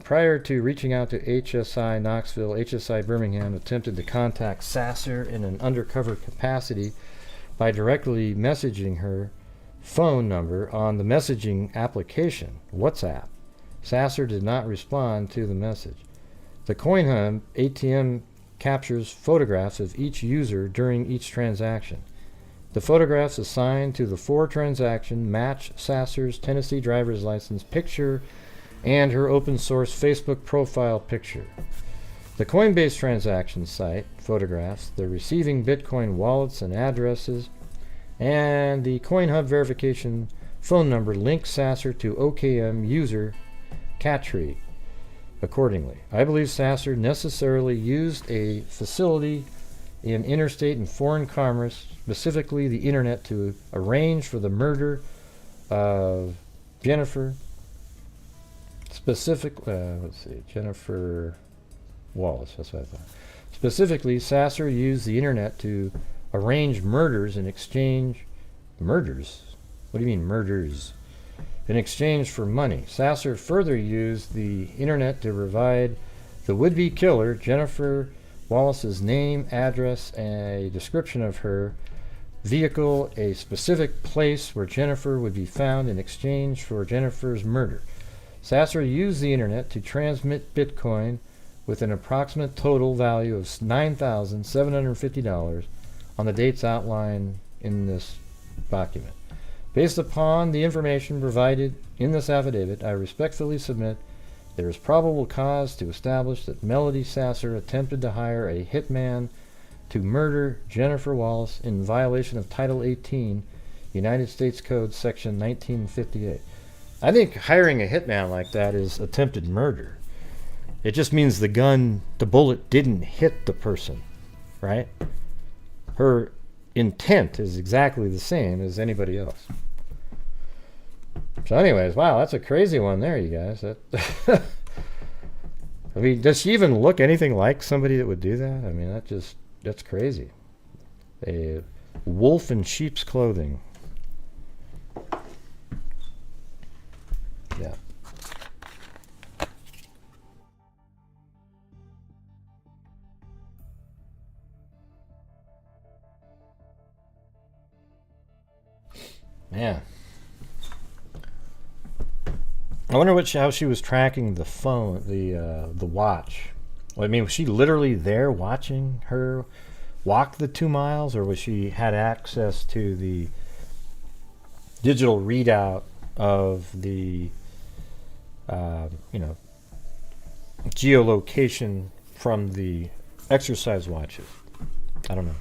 Prior to reaching out to HSI Knoxville, HSI Birmingham attempted to contact Sasser in an undercover capacity by directly messaging her phone number on the messaging application, WhatsApp. Sasser did not respond to the message. The CoinHub ATM captures photographs of each user during each transaction. The photographs assigned to the 4 transactions match Sasser's Tennessee driver's license picture and her open source Facebook profile picture. The Coinbase transaction site photographs the receiving Bitcoin wallets and addresses, and the CoinHub verification phone number links Sasser to OKM user Catri accordingly. I believe Sasser necessarily used a facility in interstate and foreign commerce, specifically the internet, to arrange for the murder of Jennifer Wallace, that's what I thought. Specifically, Sasser used the internet to arrange murders in exchange... Murders? What do you mean, murders? In exchange for money. Sasser further used the internet to provide the would-be killer, Jennifer Wallace's name, address, a description of her vehicle, a specific place where Jennifer would be found in exchange for Jennifer's murder. Sasser used the internet to transmit Bitcoin with an approximate total value of $9,750 on the dates outlined in this document. Based upon the information provided in this affidavit, I respectfully submit there is probable cause to establish that Melody Sasser attempted to hire a hitman to murder Jennifer Wallace in violation of Title 18, United States Code, Section 1958. I think hiring a hitman like that is attempted murder. It just means the bullet didn't hit the person, right? Her intent is exactly the same as anybody else. So anyways, wow, that's a crazy one there, you guys. That I mean, does she even look anything like somebody that would do that? I mean, that's crazy. A wolf in sheep's clothing. Yeah. Man. I wonder how she was tracking the phone, the watch. Well, I mean, was she literally there watching her walk the 2 miles, or was she had access to the digital readout of the, geolocation from the exercise watches? I don't know.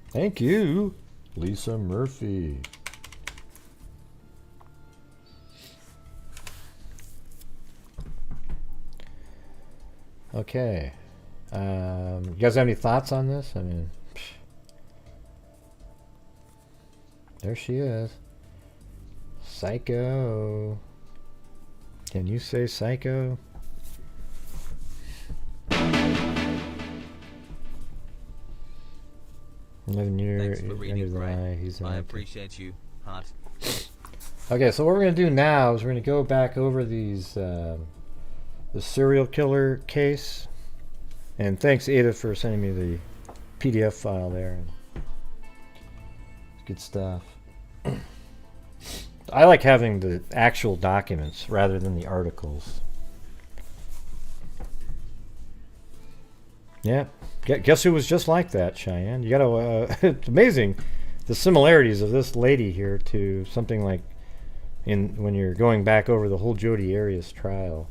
Thank you, Lisa Murphy. Okay. You guys have any thoughts on this? I mean, there she is. Psycho. Can you say psycho? Thanks for reading, Grant. I appreciate you, heart. Okay, so what we're going to do now is we're going to go back over these, the serial killer case. And thanks, Ada, for sending me the PDF file there. Good stuff. I like having the actual documents rather than the articles. Yeah. Guess who was just like that, Cheyenne? You gotta, it's amazing the similarities of this lady here to something like when you're going back over the whole Jodi Arias trial.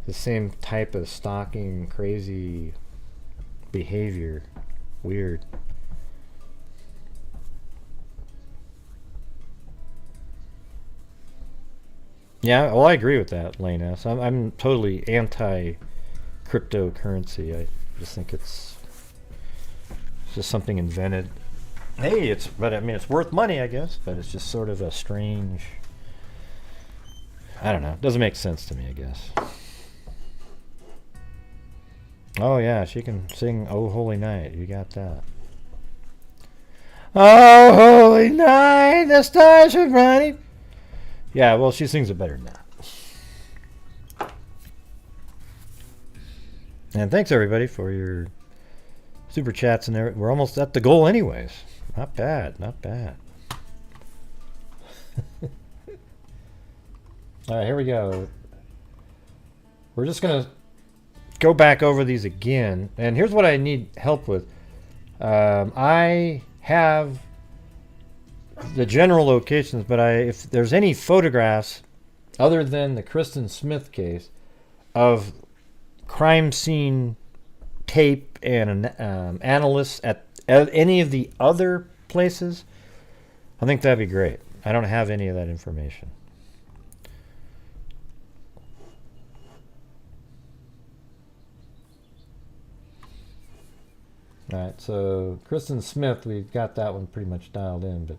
The same type of stalking, crazy behavior. Weird. Yeah, well, I agree with that, Lena. So I'm totally anti-cryptocurrency. I just think it's just something invented. Hey, but I mean, it's worth money, I guess, but it's just sort of a strange, I don't know. It doesn't make sense to me, I guess. Oh yeah, she can sing "Oh Holy Night." You got that. Oh holy night, the stars are bright. Yeah, well, she sings it better than that. And thanks everybody for your super chats and everything. We're almost at the goal, anyways. Not bad, not bad. All right, here we go. We're just gonna go back over these again, and here's what I need help with. I have the general locations, but if there's any photographs other than the Kristen Smith case of crime scene tape and analysts at any of the other places, I think that'd be great. I don't have any of that information. Alright, so Kristen Smith, we've got that one pretty much dialed in, but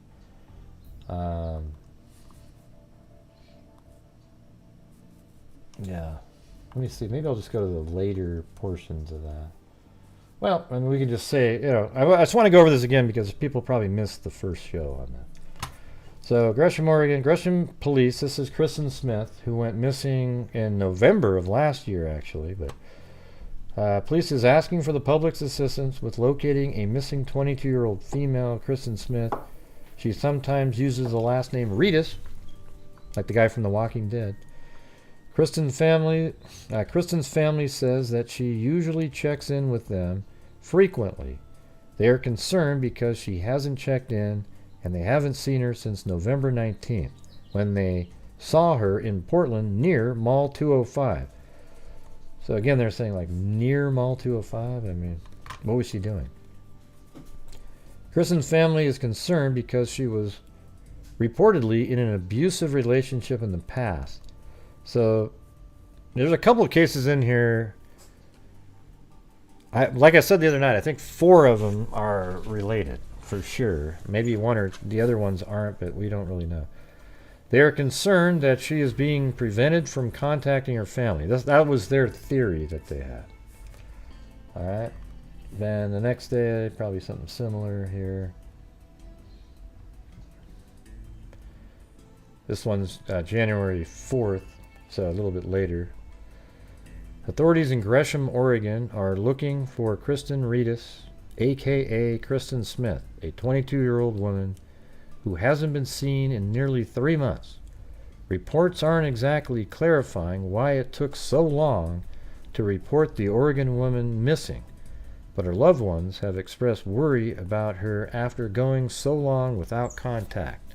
yeah. Let me see. Maybe I'll just go to the later portions of that. Well, I mean, we can just say, I just want to go over this again because people probably missed the first show on that. So, Gresham, Oregon, Gresham Police, this is Kristen Smith, who went missing in November of last year, actually, but police is asking for the public's assistance with locating a missing 22-year-old female, Kristen Smith. She sometimes uses the last name Reedus, like the guy from The Walking Dead. Kristen's family says that she usually checks in with them frequently. They are concerned because she hasn't checked in, and they haven't seen her since November 19th, when they saw her in Portland near Mall 205. So again, they're saying like near Mall 205. I mean, what was she doing? Kristen's family is concerned because she was reportedly in an abusive relationship in the past. So there's a couple of cases in here. Like I said the other night, I think 4 of them are related. for sure. Maybe one or the other ones aren't, but we don't really know. They are concerned that she is being prevented from contacting her family. That was their theory that they had. All right. Then the next day, probably something similar here. This one's January 4th, so a little bit later. Authorities in Gresham, Oregon are looking for Kristen Reedus, a.k.a. Kristen Smith, a 22-year-old woman who hasn't been seen in nearly 3 months. Reports aren't exactly clarifying why it took so long to report the Oregon woman missing, but her loved ones have expressed worry about her after going so long without contact.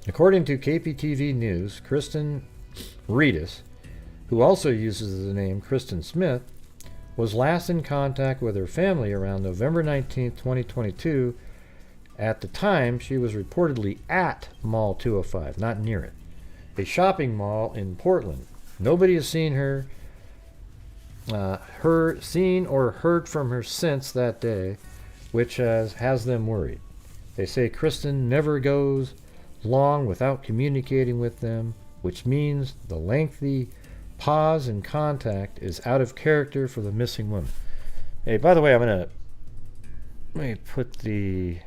According to KPTV News, Kristen Reedus, who also uses the name Kristen Smith, was last in contact with her family around November 19, 2022. At the time, she was reportedly at Mall 205, not near it, a shopping mall in Portland. Nobody has seen her seen or heard from her since that day, which has them worried. They say Kristen never goes long without communicating with them, which means the lengthy pause in contact is out of character for the missing woman. Hey, by the way, let me put the...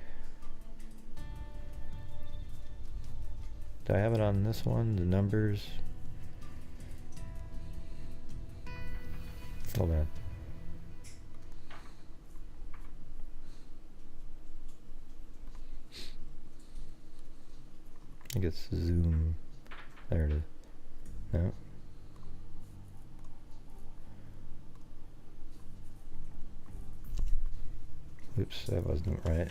Do I have it on this one? The numbers? Hold on. I think it's Zoom. There it is. No. Oops, that wasn't right.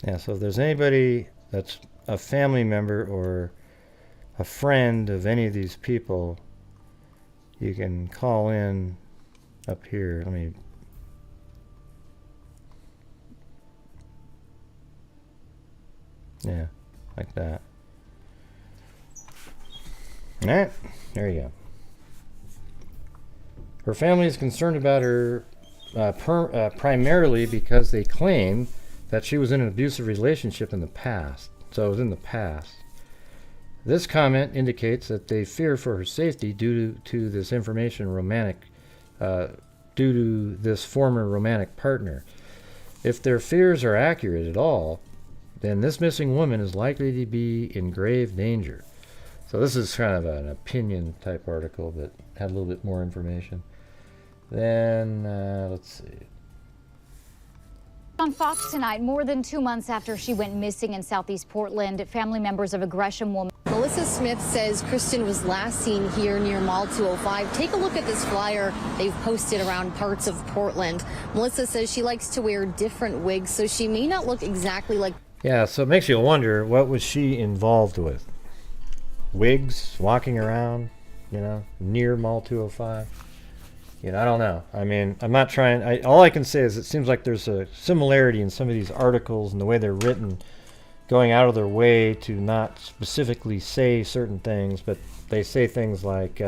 Yeah, so if there's anybody that's a family member or a friend of any of these people, you can call in up here. Let me... Yeah, like that. Alright, there you go. Her family is concerned about her primarily because they claim that she was in an abusive relationship in the past. So it was in the past. This comment indicates that they fear for her safety due to this due to this former romantic partner. If their fears are accurate at all, then this missing woman is likely to be in grave danger. So this is kind of an opinion type article that had a little bit more information. Then, let's see. On Fox tonight, more than 2 months after she went missing in Southeast Portland, family members of a Gresham woman. Melissa Smith says Kristen was last seen here near Mall 205. Take a look at this flyer they've posted around parts of Portland. Melissa says she likes to wear different wigs, so she may not look exactly like... Yeah, so it makes you wonder, what was she involved with? Wigs, walking around, near Mall 205? I don't know. I mean, I'm not trying... all I can say is it seems like there's a similarity in some of these articles and the way they're written, going out of their way to not specifically say certain things, but they say things like,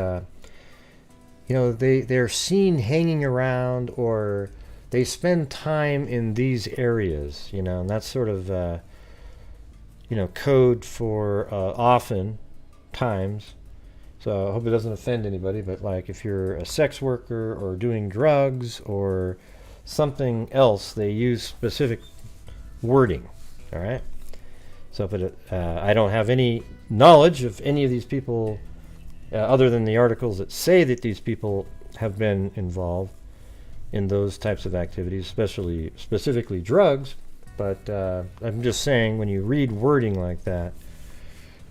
they're seen hanging around, or they spend time in these areas, and that's sort of, code for often times. So I hope it doesn't offend anybody, but like if you're a sex worker or doing drugs or something else, they use specific wording, all right? So, but I don't have any knowledge of any of these people other than the articles that say that these people have been involved in those types of activities, specifically drugs. But I'm just saying, when you read wording like that,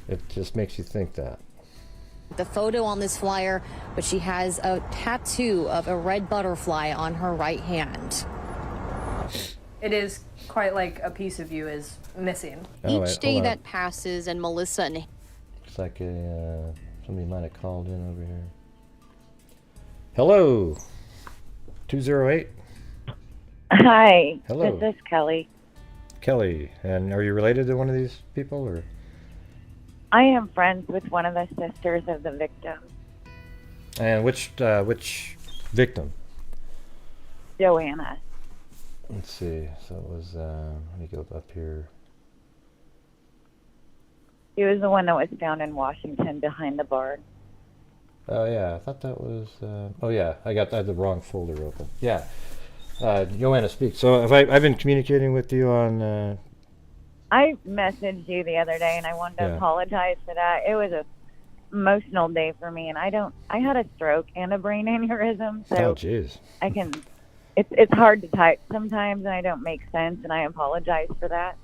it just makes you think that. The photo on this flyer, but she has a tattoo of a red butterfly on her right hand. It is quite like a piece of you is missing. Each day that passes and Melissa and... Looks like somebody might have called in over here. Hello, 208. Hi. Hello. This is Kelly. Kelly, and are you related to one of these people, or? I am friends with one of the sisters of the victim, And which victim? Joanna. Let's see. So it was. Let me go up here. She was the one that was found in Washington behind the barn. Oh yeah, I thought that was. Oh yeah, I had the wrong folder open. Yeah, Joanna Speaks. So I've been communicating with you on. I messaged you the other day, and I wanted to apologize for that. It was a emotional day for me, and I had a stroke and a brain aneurysm, so Oh jeez. I can. It's hard to type sometimes, and I don't make sense, and I apologize for that.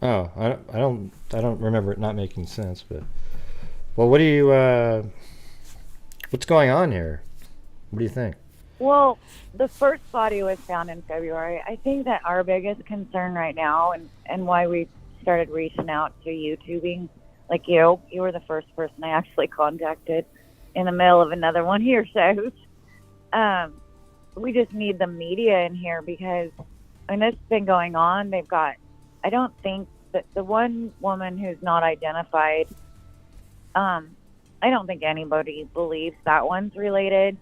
Oh, I don't remember it not making sense, but well, what do you what's going on here? What do you think? Well, the first body was found in February. I think that our biggest concern right now, and why we started reaching out to YouTubing, like you were the first person I actually contacted in the middle of another one of your shows. We just need the media in here because, and this has been going on. They've got, I don't think that the one woman who's not identified, I don't think anybody believes that one's related.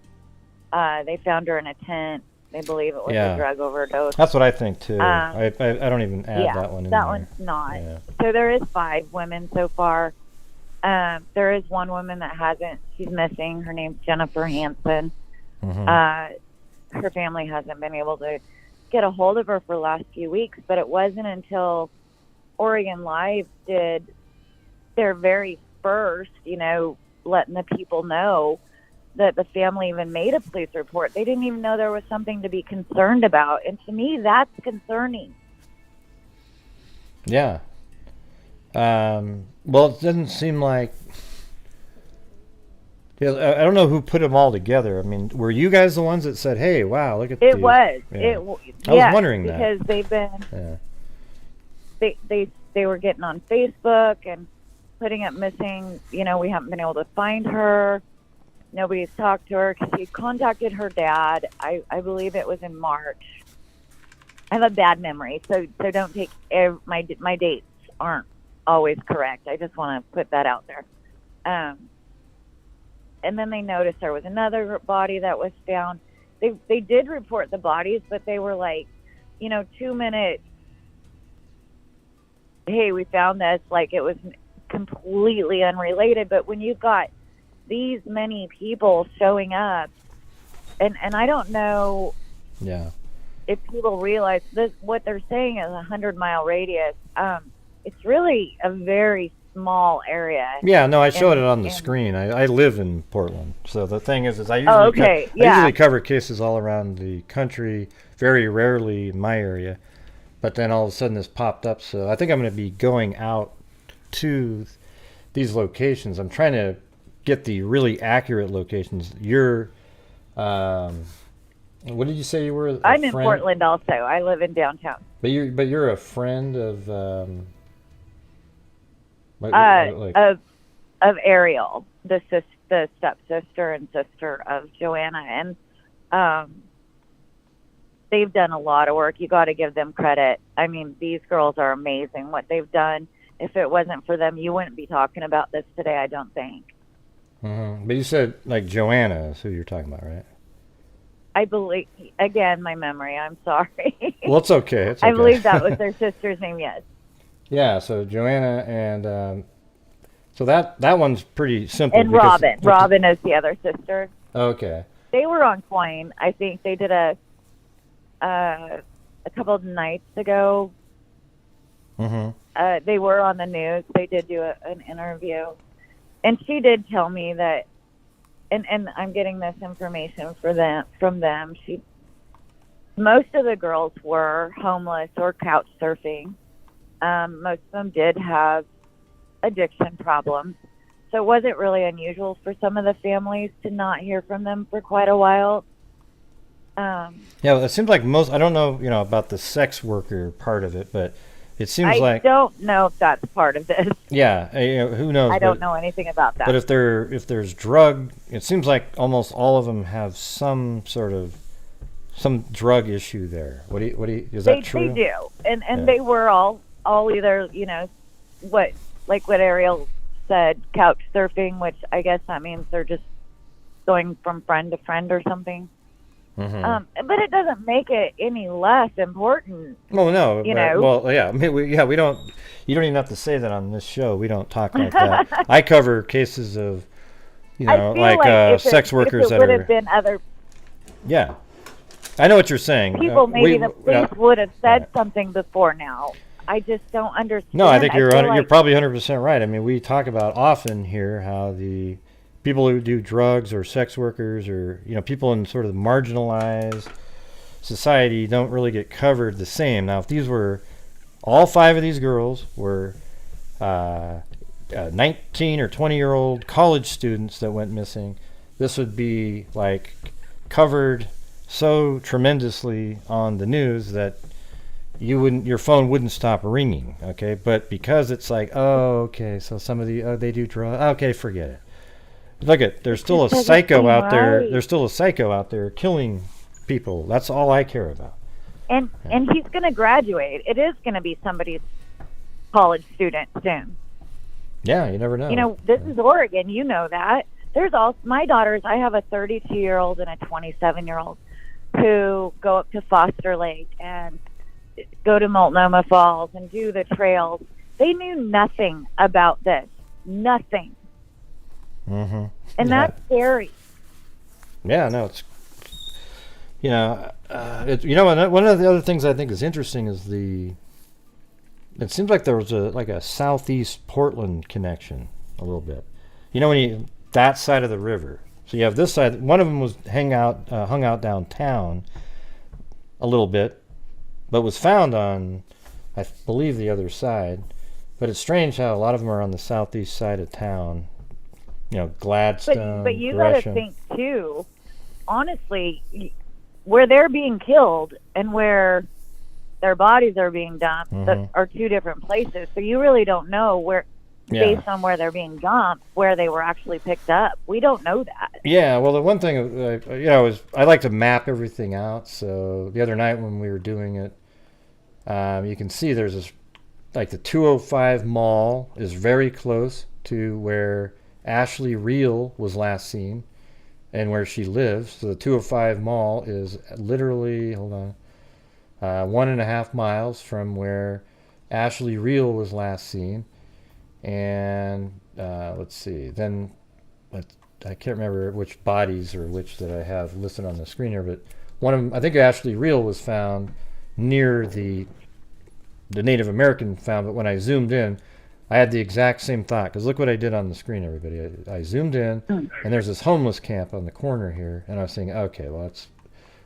They found her in a tent. They believe it was a drug overdose. That's what I think too. I don't even add that one in that there. one's not. Yeah. So there is 5 women so far. There is one woman that hasn't. She's missing. Her name's Jennifer Hansen. Mm-hmm. Her family hasn't been able to get a hold of her for the last few weeks, but it wasn't until Oregon Live did their very first, letting the people know that the family even made a police report. They didn't even know there was something to be concerned about. And to me, that's concerning. Yeah. Well, it doesn't seem like. Yeah, I don't know who put them all together. I mean, were you guys the ones that said, "Hey, wow, look at it"? these? Was yeah. it? I was wondering because that they've been. Yeah. They were getting on Facebook and putting up missing. We haven't been able to find her. Nobody's talked to her because she contacted her dad. I believe it was in March. I have a bad memory, so don't take my dates aren't always correct. I just want to put that out there. And then they noticed there was another body that was found. They did report the bodies, but they were like, 2-minute. Hey, we found this. Like it was completely unrelated. But when you've got these many people showing up, and I don't know if people realize this, what they're saying is 100-mile radius. It's really a very small area. Yeah, no, I showed it on the screen. I live in Portland, so the thing is I usually I usually cover cases all around the country, very rarely in my area, but then all of a sudden this popped up, so I think I'm going to be going out to these locations. I'm trying to get the really accurate locations. You're, what did you say you were? I'm in Portland also. I live in downtown. But you're a friend of of Ariel, the stepsister and sister of Joanna, and they've done a lot of work. You got to give them credit. I mean, these girls are amazing. What they've done. If it wasn't for them, you wouldn't be talking about this today, I don't think. Mm-hmm. But you said like Joanna is who you're talking about, right? I believe, again, my memory. I'm sorry. Well, it's okay. It's okay. I believe that was their sister's name. Yes. Yeah. So Joanna and so that one's pretty simple. And Robin. Robin is the other sister. Okay. They were on Coin. I think they did a couple of nights ago. Mm-hmm. They were on the news. They did do an interview, and she did tell me that. And I'm getting this information from them. Most of the girls were homeless or couch surfing. Most of them did have addiction problems. So it wasn't really unusual for some of the families to not hear from them for quite a while. Yeah, it seems like most. I don't know, about the sex worker part of it, but it seems I don't know if that's part of this. Yeah, who knows? I don't know anything about that. But if there's drug, it seems like almost all of them have some drug issue there. What do you is that true? They do, and they were all either what Ariel said couch surfing, which I guess that means they're just going from friend to friend or something. Mm-hmm. But it doesn't make it any less important. Well, no. You know? Well, yeah. I mean, we don't. You don't even have to say that on this show. We don't talk like that. I cover cases of, I feel like sex workers that would are. have been other Yeah, I know what you're saying. people, maybe the police would have said something before now. I just don't understand. No, I think you're feel you're probably 100% right. I mean, we talk about often here how the people who do drugs or sex workers or people in sort of marginalized society don't really get covered the same. Now, if these were all 5 of these girls were 19 or 20-year-old college students that went missing, this would be like covered so tremendously on the news that your phone wouldn't stop ringing. Okay, but because it's like, oh, okay, so some of they do drugs. Okay, forget it. Look there's still a psycho out there. There's still a psycho out there killing people. That's all I care about. And he's going to graduate. It is going to be somebody's college student soon. Yeah, you never know. This is Oregon. You know that. There's also my daughters. I have a 32-year-old and a 27-year-old who go up to Foster Lake and go to Multnomah Falls and do the trails. They knew nothing about this. Nothing. Mm-hmm. And that's scary. Yeah, no, it's one of the other things I think is interesting is it seems like there was a southeast Portland connection a little bit. That side of the river. So you have this side. One of them was hung out downtown a little bit, but was found on, I believe, the other side. But it's strange how a lot of them are on the southeast side of town. Gladstone, But you Gresham. got to think too. Honestly, where they're being killed and where their bodies are being dumped are 2 different places. So you really don't know where, based on where they're being dumped, where they were actually picked up. We don't know that. Yeah. Well, the one thing is I like to map everything out. So the other night when we were doing it, you can see there's this, like the 205 mall is very close to where Ashley Reel was last seen and where she lives. So the 205 mall is literally, 1.5 miles from where Ashley Reel was last seen. And let's see, then I can't remember which bodies or which that I have listed on the screen here, but one of them, I think Ashley Reel was found near the Native American found, but when I zoomed in, I had the exact same thought, because look what I did on the screen, everybody. I zoomed in, and there's this homeless camp on the corner here, and I was thinking, okay, well, it's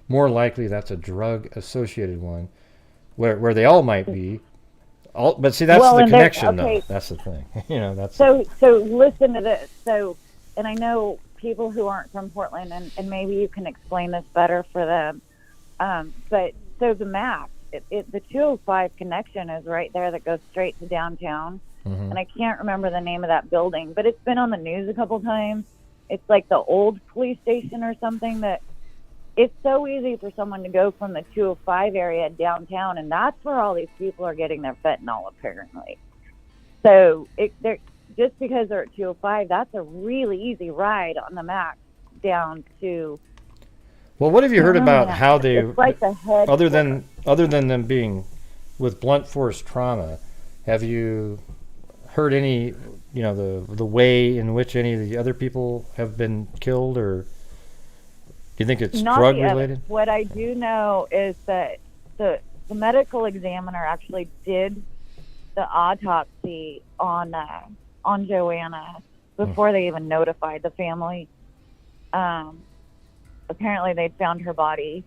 more likely that's a drug-associated one, where they all might be. But see, that's the connection, though. That's the thing. That's so listen to this. So, and I know people who aren't from Portland, and maybe you can explain this better for them. But so the map, the 205 connection is right there that goes straight to downtown. Mm-hmm. And I can't remember the name of that building, but it's been on the news a couple times. It's like the old police station or something. That it's so easy for someone to go from the 205 area downtown, and that's where all these people are getting their fentanyl, apparently. So just because they're at 205, that's a really easy ride on the map down to. Well, what have you heard about how they, like the head other than them being with blunt force trauma? Have you heard any, the way in which any of the other people have been killed, or do you think it's drug related? What I do know is that the medical examiner actually did the autopsy on Joanna before they even notified the family. Apparently they'd found her body,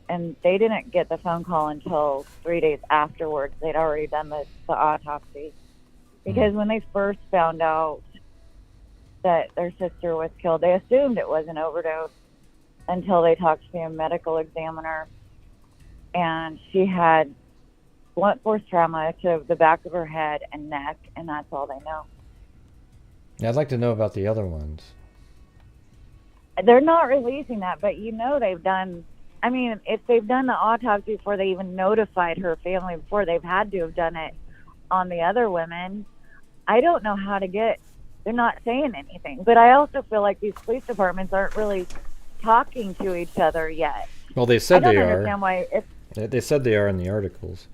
and they didn't get the phone call until 3 days afterwards. They'd already done the autopsy. Because when they first found out that their sister was killed, they assumed it was an overdose until they talked to a medical examiner. And she had blunt force trauma to the back of her head and neck, and that's all they know. Yeah, I'd like to know about the other ones. They're not releasing that, but they've done, if they've done the autopsy before they even notified her family, before they've had to have done it on the other women, I don't know how to get they're not saying anything. But I also feel like these police departments aren't really talking to each other yet. Well, they said they I don't are. understand why. They said they are in the articles.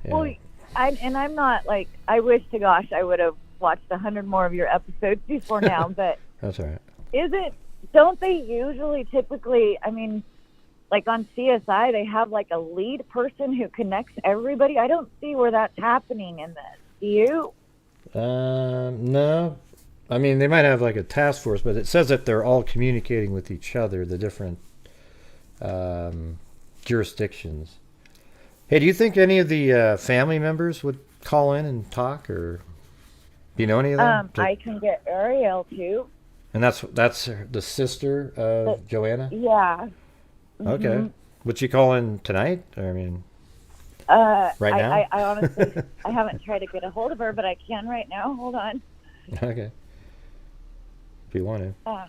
Yeah. Well, I'm not like, I wish to gosh I would have watched 100 more of your episodes before now, but That's all right. don't they usually typically, I mean, like on CSI, they have like a lead person who connects everybody? I don't see where that's happening in this. Do you? No. I mean, they might have like a task force, but it says that they're all communicating with each other, the different jurisdictions. Hey, do you think any of the family members would call in and talk, or do you know any of them? I can get Ariel too. And that's the sister of Joanna? Yeah. Okay. Would she call in tonight? Or, I mean, right now? I honestly, I haven't tried to get a hold of her, but I can right now. Hold on. Okay. If you want to.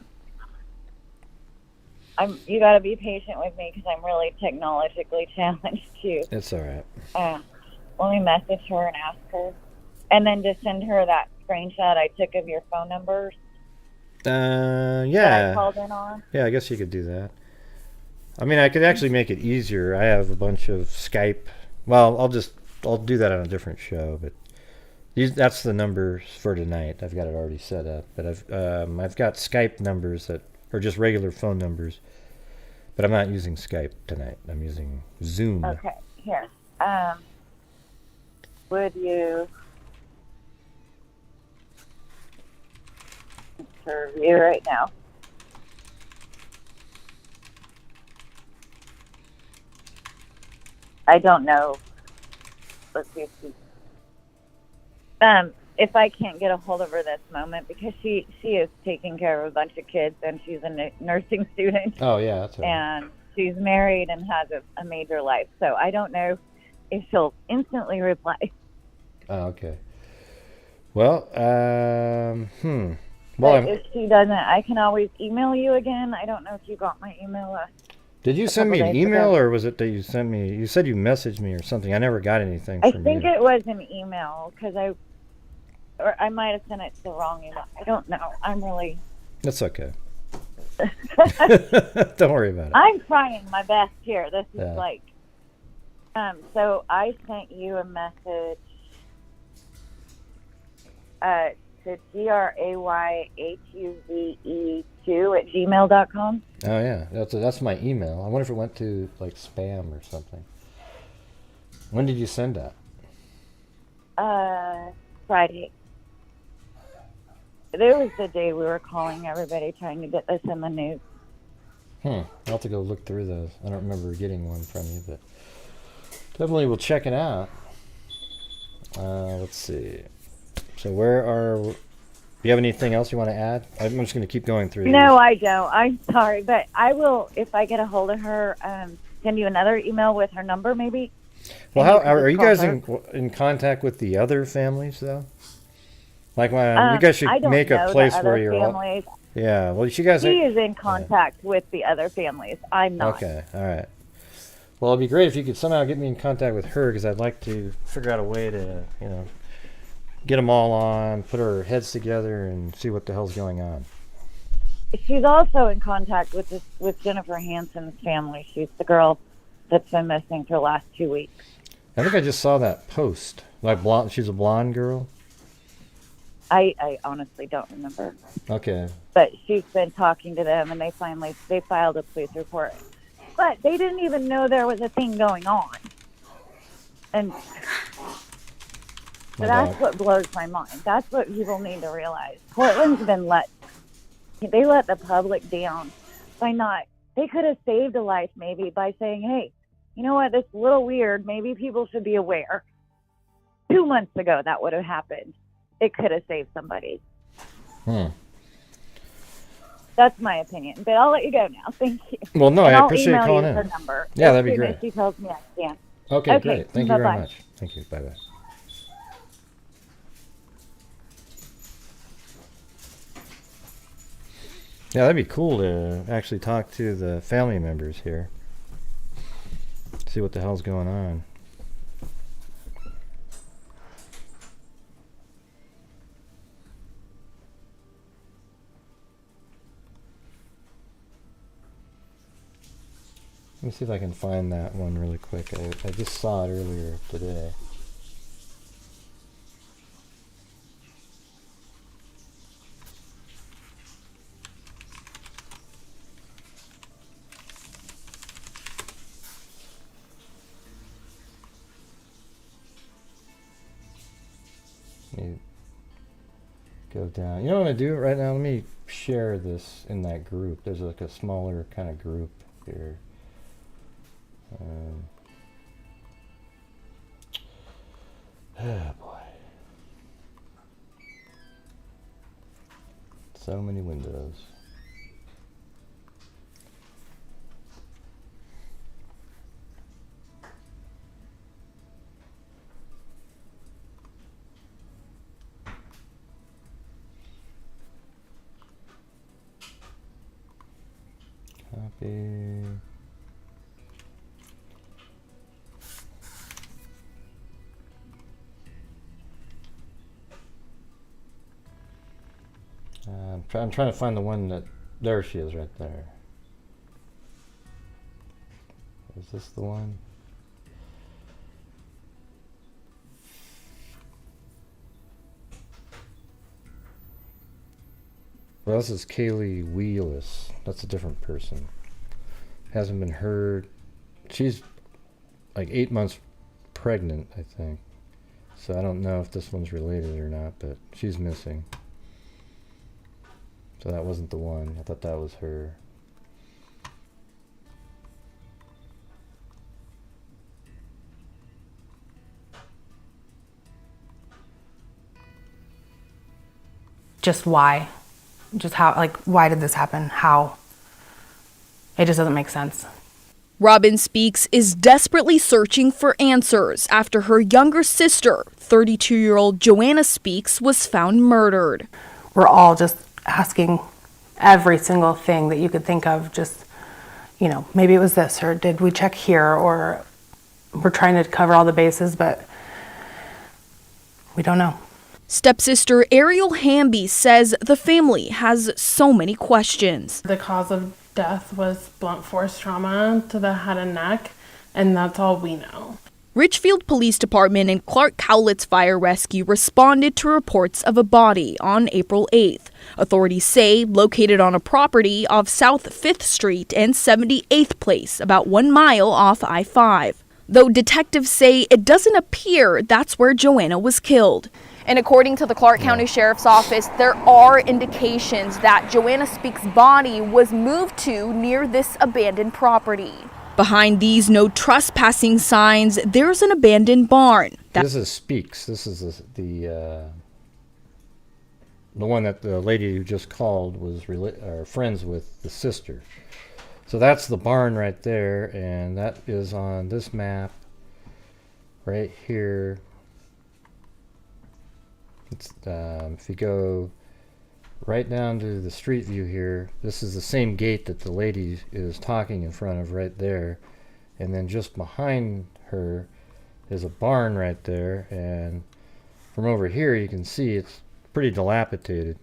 You got to be patient with me because I'm really technologically challenged too. It's all right. Let me message her and ask her, and then just send her that screenshot I took of your phone numbers. Yeah. That I called in on. Yeah, I guess you could do that. I mean, I could actually make it easier. I have a bunch of Skype. Well, I'll do that on a different show, but that's the numbers for tonight. I've got it already set up, but I've got Skype numbers that are just regular phone numbers, but I'm not using Skype tonight. I'm using Zoom. Okay, here. Would you review right now? I don't know. Let's see if I can't get a hold of her this moment, because she is taking care of a bunch of kids and she's a nursing student. Oh yeah, that's right. And she's married and has a major life, so I don't know if she'll instantly reply. Oh, okay. Well, But if she doesn't, I can always email you again. I don't know if you got my email. Did you send me an email, or was it that you sent me? You said you messaged me or something. I never got anything from you. I think it was an email, because I might have sent it to the wrong email. I don't know. I'm really. That's okay. Don't worry about it. I'm trying my best here. This is Yeah. like. So I sent you a message to grayhuve2@gmail.com. Oh yeah, that's my email. I wonder if it went to like spam or something. When did you send that? Friday. There was the day we were calling everybody trying to get this in the news. I'll have to go look through those. I don't remember getting one from you, but definitely we'll check it out. Let's see. So do you have anything else you want to add? I'm just going to keep going through No, these. I don't. I'm sorry, but I will, if I get a hold of her, send you another email with her number, maybe. Well, And are you call guys her. in contact with the other families though? Like, you guys should I don't make know a place the where other you're all. families. Yeah. Well, you guys. She is in contact with the other families. I'm not. Okay. All right. Well, it'd be great if you could somehow get me in contact with her, because I'd like to figure out a way to, get them all on, put our heads together, and see what the hell's going on. She's also in contact with Jennifer Hansen's family. She's the girl that's been missing for the last 2 weeks. I think I just saw that post. Like, blonde. She's a blonde girl. I honestly don't remember. Okay. But she's been talking to them, and they filed a police report. But they didn't even know there was a thing going on. And that's what blows my mind. That's what people need to realize. Portland's been they let the public down by they could have saved a life maybe by saying, hey, you know what, this is a little weird. Maybe people should be aware. 2 months ago, that would have happened. It could have saved somebody. That's my opinion. But I'll let you go now. Thank you. Well, no, And I I'll appreciate email calling you in. her number. Yeah, that'd be As soon great. as she tells me I can. Okay, great. Thank you very bye-bye. much. Thank you. Bye-bye. Yeah, that'd be cool to actually talk to the family members here. See what the hell's going on. me see if I can find that one really quick. I just saw it earlier today. Let me go down. You know what I'm gonna do right now? Let me share this in that group. There's like a smaller kind of group here. Oh boy. So many windows. Copy. I'm trying to find the one that, there she is right there. Is this the one? Well, this is Kaylee Wheelis. That's a different person. Hasn't been heard. She's like 8 months pregnant, I think. So I don't know if this one's related or not, but she's missing. So that wasn't the one. I thought that was her. Just why? Just how, like, why did this happen? How? It just doesn't make sense. Robin Speaks is desperately searching for answers after her younger sister, 32-year-old Joanna Speaks, was found murdered. We're all just asking every single thing that you could think of. Just, you know, maybe it was this, or did we check here, or we're trying to cover all the bases, but we don't know. Stepsister Ariel Hamby says the family has so many questions. The cause of death was blunt force trauma to the head and neck, and that's all we know. Richfield Police Department and Clark Cowlitz Fire Rescue responded to reports of a body on April 8th. Authorities say located on a property off South 5th Street and 78th Place, about 1 mile off I-5. Though detectives say it doesn't appear that's where Joanna was killed. And according to the Clark County Sheriff's Office, there are indications that Joanna Speaks' body was moved to near this abandoned property. Behind these no trespassing signs, there's an abandoned barn. This is Speaks. This is the one that the lady who just called was friends with the sister. So that's the barn right there, and that is on this map right here. It's, if you go right down to the street view here, this is the same gate that the lady is talking in front of right there, and then just behind her is a barn right there, and from over here you can see it's pretty dilapidated.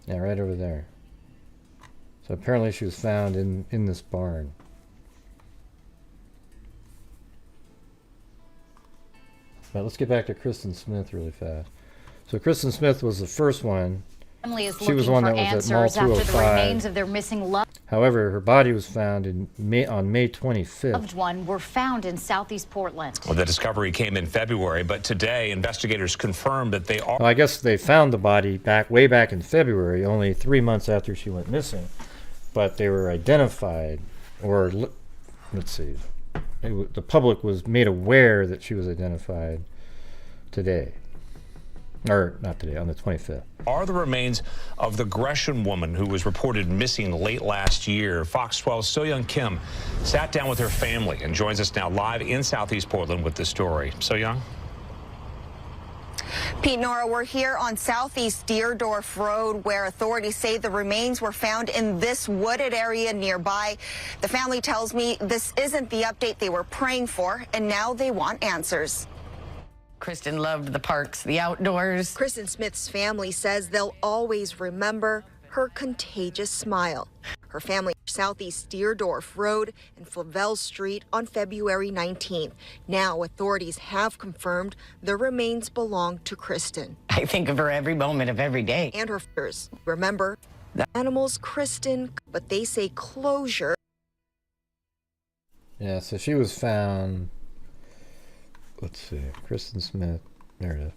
Yeah, right over there. So apparently she was found in this barn. But let's get back to Kristen Smith really fast. So Kristen Smith was the first one. Family is She was the one that was at Mall 205. after the remains of their missing loved However, her body was found on May 25th. one were found in southeast Portland. Well, the discovery came in February, but today investigators confirmed that they are. Well, I guess they found the body way back in February, only 3 months after she went missing. But they were identified, or let's see, the public was made aware that she was identified today. Or not today, on the 25th. Are the remains of the Gresham woman who was reported missing late last year. Fox 12's So-Young Kim sat down with her family and joins us now live in Southeast Portland with this story. So-Young? Pete, Nora, we're here on Southeast Deerdorf Road, where authorities say the remains were found in this wooded area nearby. The family tells me this isn't the update they were praying for, and now they want answers. Kristen loved the parks, the outdoors. Kristen Smith's family says they'll always remember her contagious smile. Her family Southeast Deerdorf Road and Flavel Street on February 19th. Now authorities have confirmed the remains belong to Kristen. I think of her every moment of every day. And her fears. Remember, the animals Kristen, but they say closure. Yeah, so she was found, let's see, Kristen Smith, there it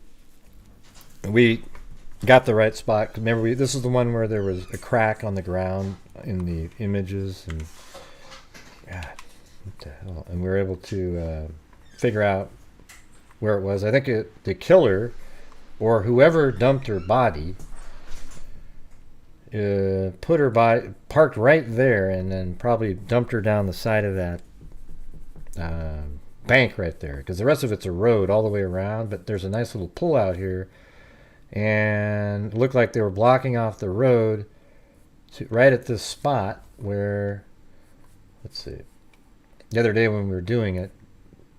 is. We got the right spot. Remember, this is the one where there was a crack on the ground in the images, and God, what the hell? And we were able to figure out where it was. I think the killer, or whoever dumped her body, put her body, parked right there, and then probably dumped her down the side of that bank right there, because the rest of it's a road all the way around, but there's a nice little pull out here, and it looked like they were blocking off the road right at this spot where, let's see, the other day when we were doing it,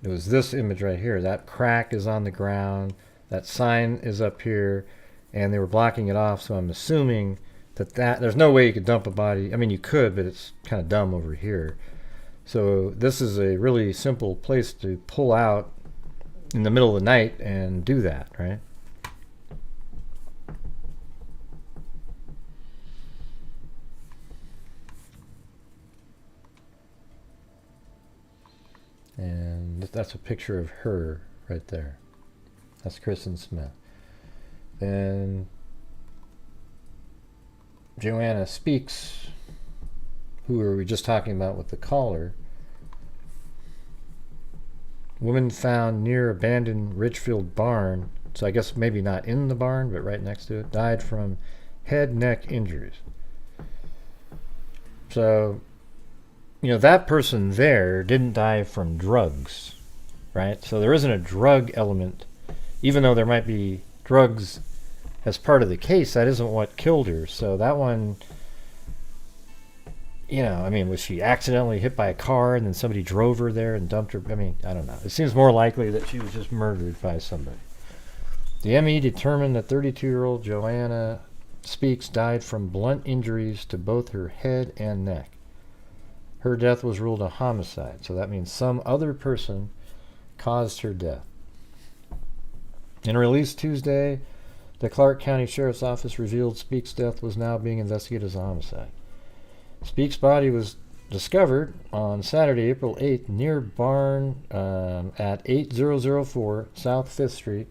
it was this image right here. That crack is on the ground, that sign is up here, and they were blocking it off, so I'm assuming that there's no way you could dump a body. I mean, you could, but it's kind of dumb over here. So this is a really simple place to pull out in the middle of the night and do that, right? And that's a picture of her right there. That's Kristen Smith. Then Joanna Speaks, who were we just talking about with the caller. Woman found near abandoned Ridgefield barn, so I guess maybe not in the barn, but right next to it, died from head, neck injuries. So, you know, that person there didn't die from drugs, right? So there isn't a drug element, even though there might be drugs as part of the case. That isn't what killed her. So that one, you know, I mean, was she accidentally hit by a car and then somebody drove her there and dumped her? I mean, I don't know. It seems more likely that she was just murdered by somebody. The ME determined that 32-year-old Joanna Speaks died from blunt injuries to both her head and neck. Her death was ruled a homicide, so that means some other person caused her death. In a release Tuesday, the Clark County Sheriff's Office revealed Speaks' death was now being investigated as a homicide. Speaks' body was discovered on Saturday, April 8th, near barn at 8004 South 5th Street.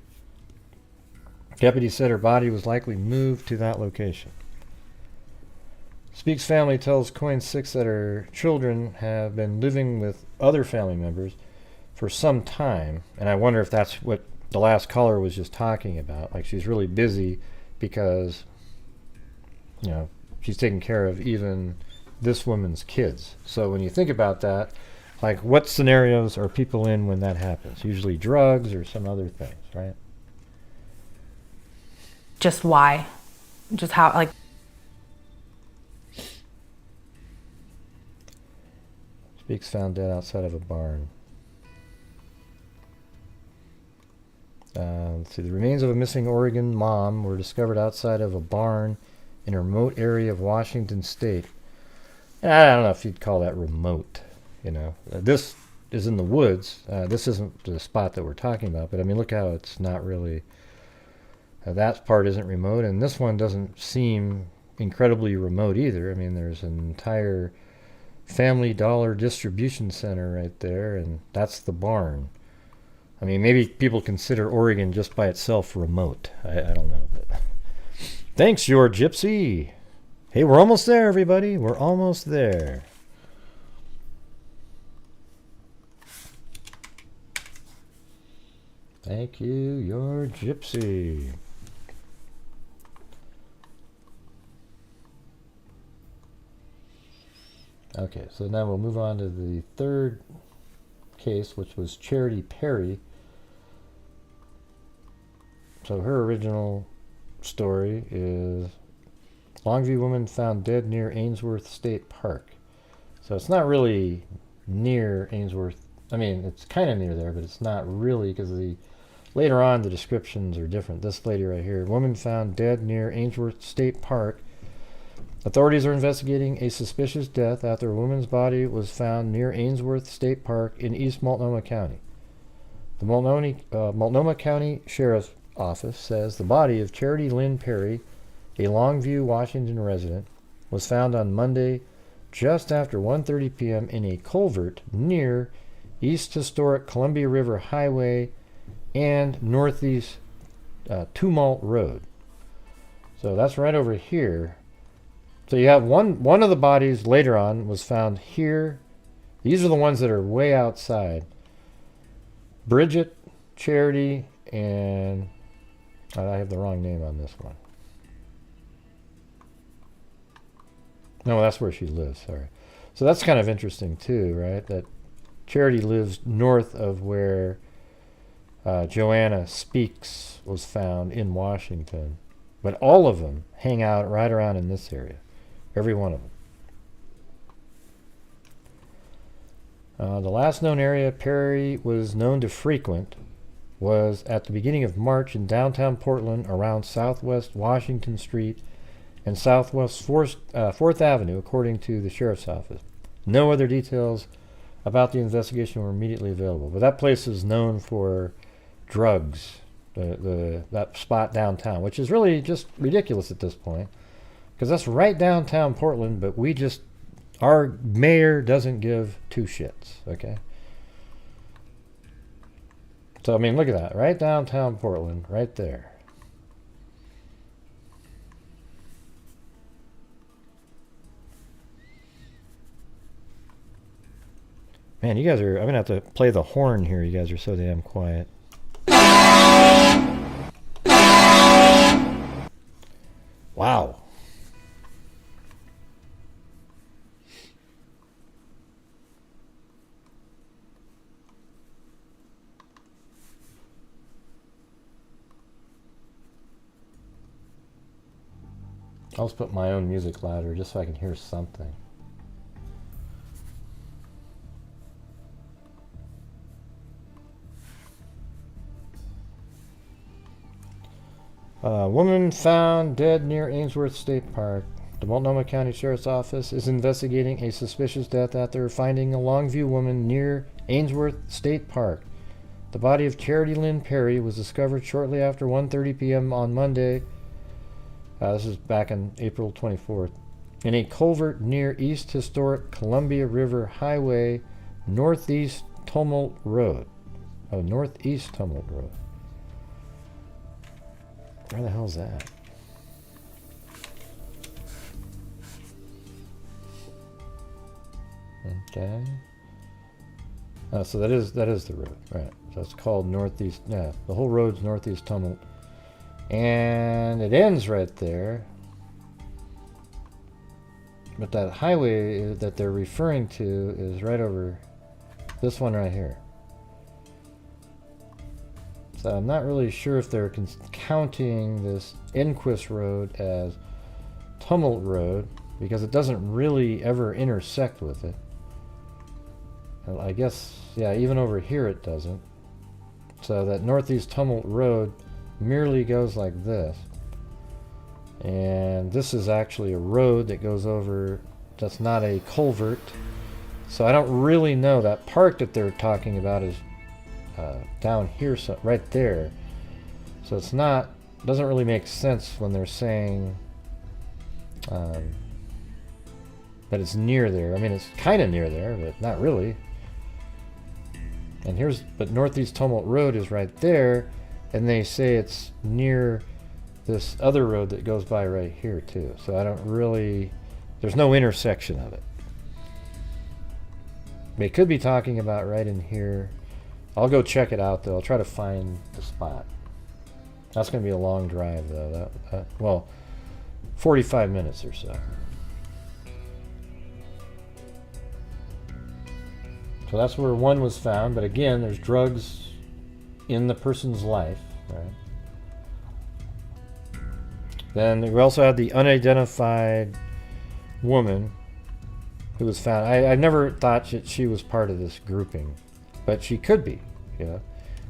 Deputies said her body was likely moved to that location. Speaks' family tells Coin 6 that her children have been living with other family members for some time, and I wonder if that's what the last caller was just talking about. Like, she's really busy because, you know, she's taking care of even this woman's kids. So when you think about that, like, what scenarios are people in when that happens? Usually drugs or some other things, right? Just why? Just how, like... Speaks found dead outside of a barn. Let's see. The remains of a missing Oregon mom were discovered outside of a barn in a remote area of Washington State. And I don't know if you'd call that remote, you know. This is in the woods. This isn't the spot that we're talking about, but I mean, look how it's not really... that part isn't remote, and this one doesn't seem incredibly remote either. I mean, there's an entire Family Dollar distribution center right there, and that's the barn. I mean, maybe people consider Oregon just by itself remote. I don't know. But thanks, your gypsy. Hey, we're almost there, everybody. We're almost there. Thank you, your gypsy. Okay, so now we'll move on to the third case, which was Charity Perry. So her original story is Longview woman found dead near Ainsworth State Park. So it's not really near Ainsworth. I mean, it's kind of near there, but it's not really, because the later on, the descriptions are different. This lady right here, woman found dead near Ainsworth State Park. Authorities are investigating a suspicious death after a woman's body was found near Ainsworth State Park in East Multnomah County. The Multnomah County Sheriff's Office says the body of Charity Lynn Perry, a Longview, Washington resident, was found on Monday just after 1:30 p.m. in a culvert near East Historic Columbia River Highway and Northeast Tumult Road. So that's right over here. So you have one of the bodies later on was found here. These are the ones that are way outside. Bridget, Charity, and I have the wrong name on this one. No, that's where she lives, sorry. So that's kind of interesting too, right? That Charity lives north of where Joanna Speaks was found in Washington. But all of them hang out right around in this area. Every one of them. The last known area Perry was known to frequent was at the beginning of March in downtown Portland around Southwest Washington Street and Southwest 4th Avenue, according to the Sheriff's Office. No other details about the investigation were immediately available. But that place is known for drugs, that spot downtown, which is really just ridiculous at this point. Because that's right downtown Portland, but our mayor doesn't give two shits, okay? So, I mean, look at that. Right downtown Portland, right there. Man, you guys are... I'm going to have to play the horn here. You guys are so damn quiet. Wow. I'll just put my own music louder just so I can hear something. Woman found dead near Ainsworth State Park. The Multnomah County Sheriff's Office is investigating a suspicious death after finding a Longview woman near Ainsworth State Park. The body of Charity Lynn Perry was discovered shortly after 1:30 p.m. on Monday. This is back on April 24th. In a culvert near East Historic Columbia River Highway, Northeast Tumult Road. Oh, Northeast Tumult Road. Where the hell's that? Okay. So that is the road, right? So it's called Northeast. Yeah, the whole road's Northeast Tumult, and it ends right there. But that highway that they're referring to is right over this one right here. So I'm not really sure if they're counting this Enquist Road as Tumult Road, because it doesn't really ever intersect with it. Well, I guess, yeah, even over here it doesn't. So that Northeast Tumult Road merely goes like this. And this is actually a road that goes over, that's not a culvert. So I don't really know. That park that they're talking about is down here, so right there. So it's not, doesn't really make sense when they're saying that it's near there. I mean, it's kind of near there, but not really. And but Northeast Tumult Road is right there, and they say it's near this other road that goes by right here too. So I don't really, there's no intersection of it. They could be talking about right in here. I'll go check it out though. I'll try to find the spot. That's going to be a long drive though. Well, 45 minutes or so. So that's where one was found, but again, there's drugs in the person's life, right? Then we also had the unidentified woman who was found. I never thought she was part of this grouping, but she could be, you know.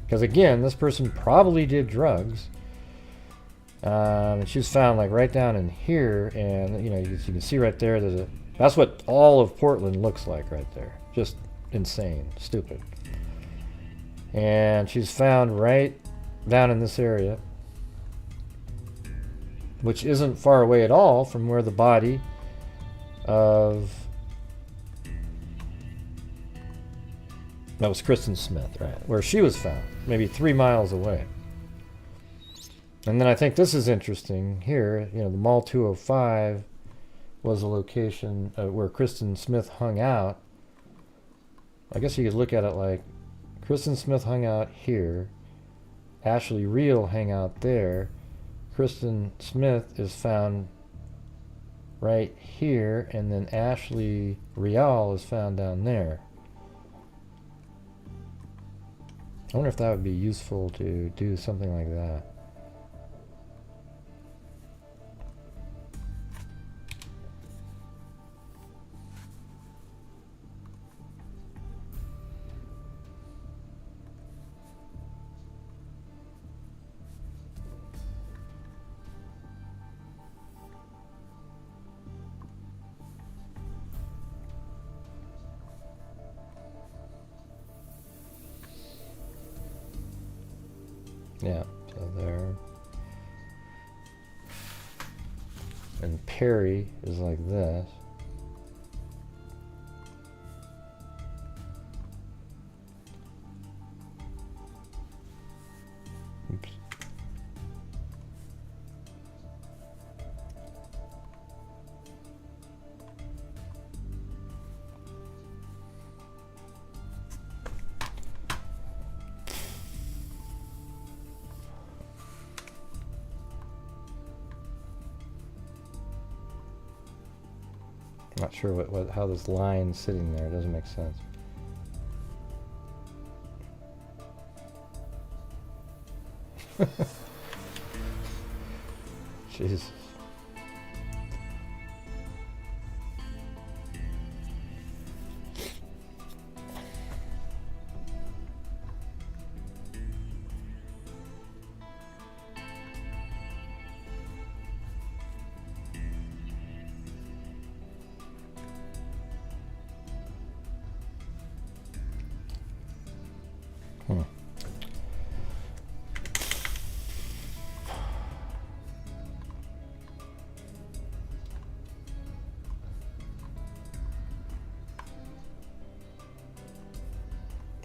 Because again, this person probably did drugs. And she was found like right down in here, and you know, you can see right there, that's what all of Portland looks like right there. Just insane, stupid. And she's found right down in this area, which isn't far away at all from where the body of, that was Kristen Smith, right? Where she was found, maybe 3 miles away. And then I think this is interesting here, you know, the Mall 205 was a location where Kristen Smith hung out. I guess you could look at it like Kristen Smith hung out here, Ashley Reel hang out there, Kristen Smith is found right here, and then Ashley Rial is found down there. I wonder if that would be useful to do something like that. Yeah, so there. And Perry is like this. Oops. Not sure how this line's sitting there. It doesn't make sense. Jesus.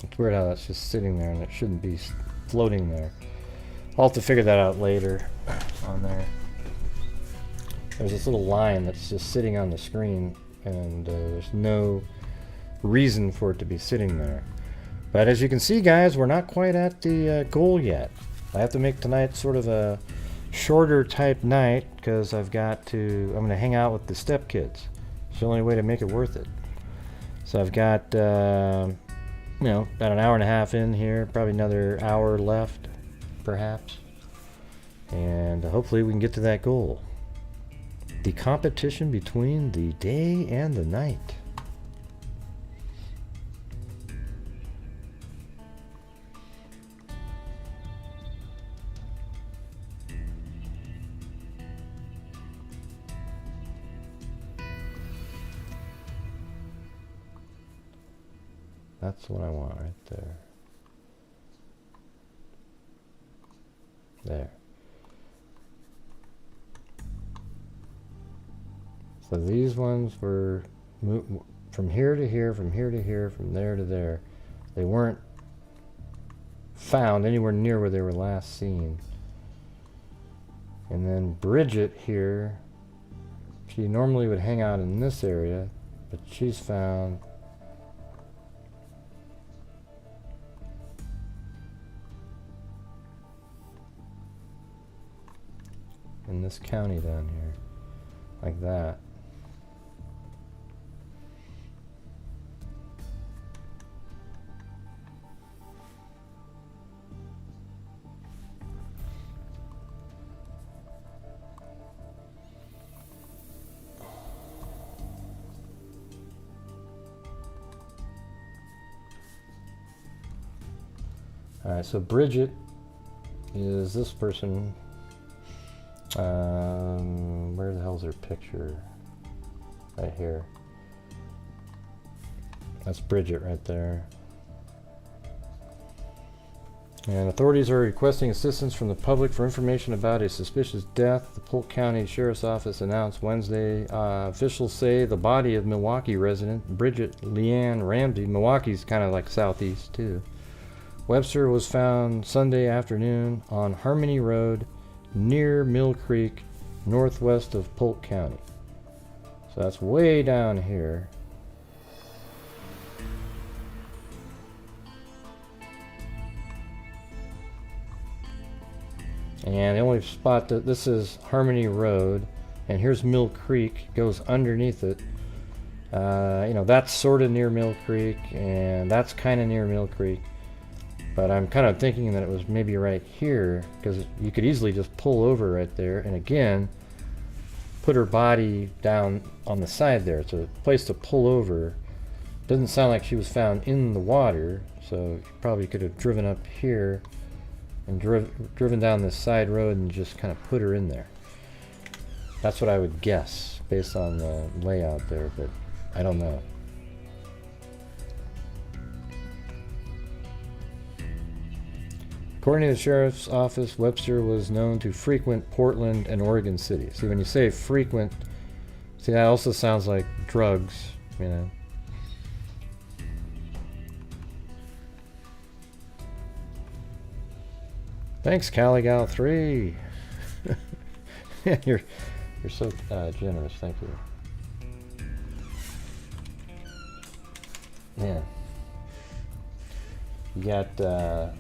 It's weird how that's just sitting there and it shouldn't be floating there. I'll have to figure that out later on there. There's this little line that's just sitting on the screen, and there's no reason for it to be sitting there. But as you can see, guys, we're not quite at the goal yet. I have to make tonight sort of a shorter type night because I'm going to hang out with the stepkids. It's the only way to make it worth it. So I've got, you know, about an hour and a half in here, probably another hour left, perhaps. And hopefully we can get to that goal. The competition between the day and the night. That's what I want right there. There. So these ones were from here to here, from here to here, from there to there. They weren't found anywhere near where they were last seen. And then Bridget here, she normally would hang out in this area, but she's found in this county down here, like that. Alright, so Bridget is this person. Where the hell's her picture? Right here. That's Bridget right there. And authorities are requesting assistance from the public for information about a suspicious death. The Polk County Sheriff's Office announced Wednesday. Officials say the body of Milwaukee resident Bridget Leanne Ramsey, Milwaukee's kind of like southeast too, Webster, was found Sunday afternoon on Harmony Road near Mill Creek, northwest of Polk County. So that's way down here. And the only spot that this is Harmony Road, and here's Mill Creek, goes underneath it. You know, that's sort of near Mill Creek, and that's kind of near Mill Creek. But I'm kind of thinking that it was maybe right here, because you could easily just pull over right there, and again, put her body down on the side there. It's a place to pull over. Doesn't sound like she was found in the water, so you probably could have driven up here and driven down this side road and just kind of put her in there. That's what I would guess based on the layout there, but I don't know. According to the sheriff's office, Webster was known to frequent Portland and Oregon City. See, when you say frequent, see, that also sounds like drugs, you know. Thanks, CaliGal3. you're so generous. Thank you. Man, you got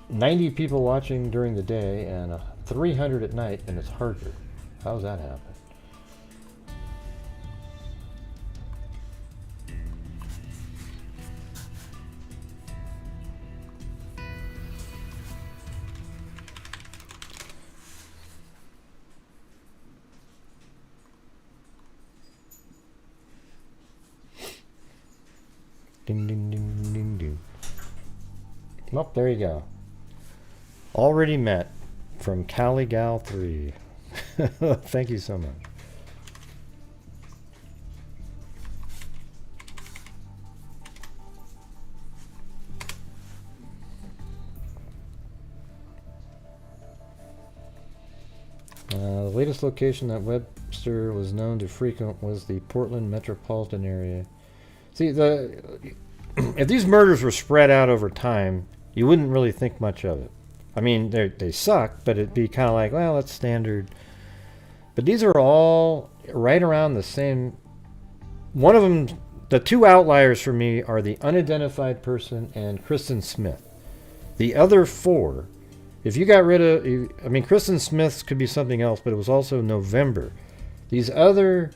90 people watching during the day and 300 at night, and it's Harvard. How's that happen? Ding, ding, ding, ding, ding. Oh, there you go. Already met from CaliGal3. Thank you so much. The latest location that Webster was known to frequent was the Portland metropolitan area. See, if these murders were spread out over time, you wouldn't really think much of it. I mean, they suck, but it'd be kind of like, well, that's standard. But these are all right around the same. One of them, the two outliers for me are the unidentified person and Kristen Smith. The other four, if you got rid of, I mean, Kristen Smith's could be something else, but it was also November. These other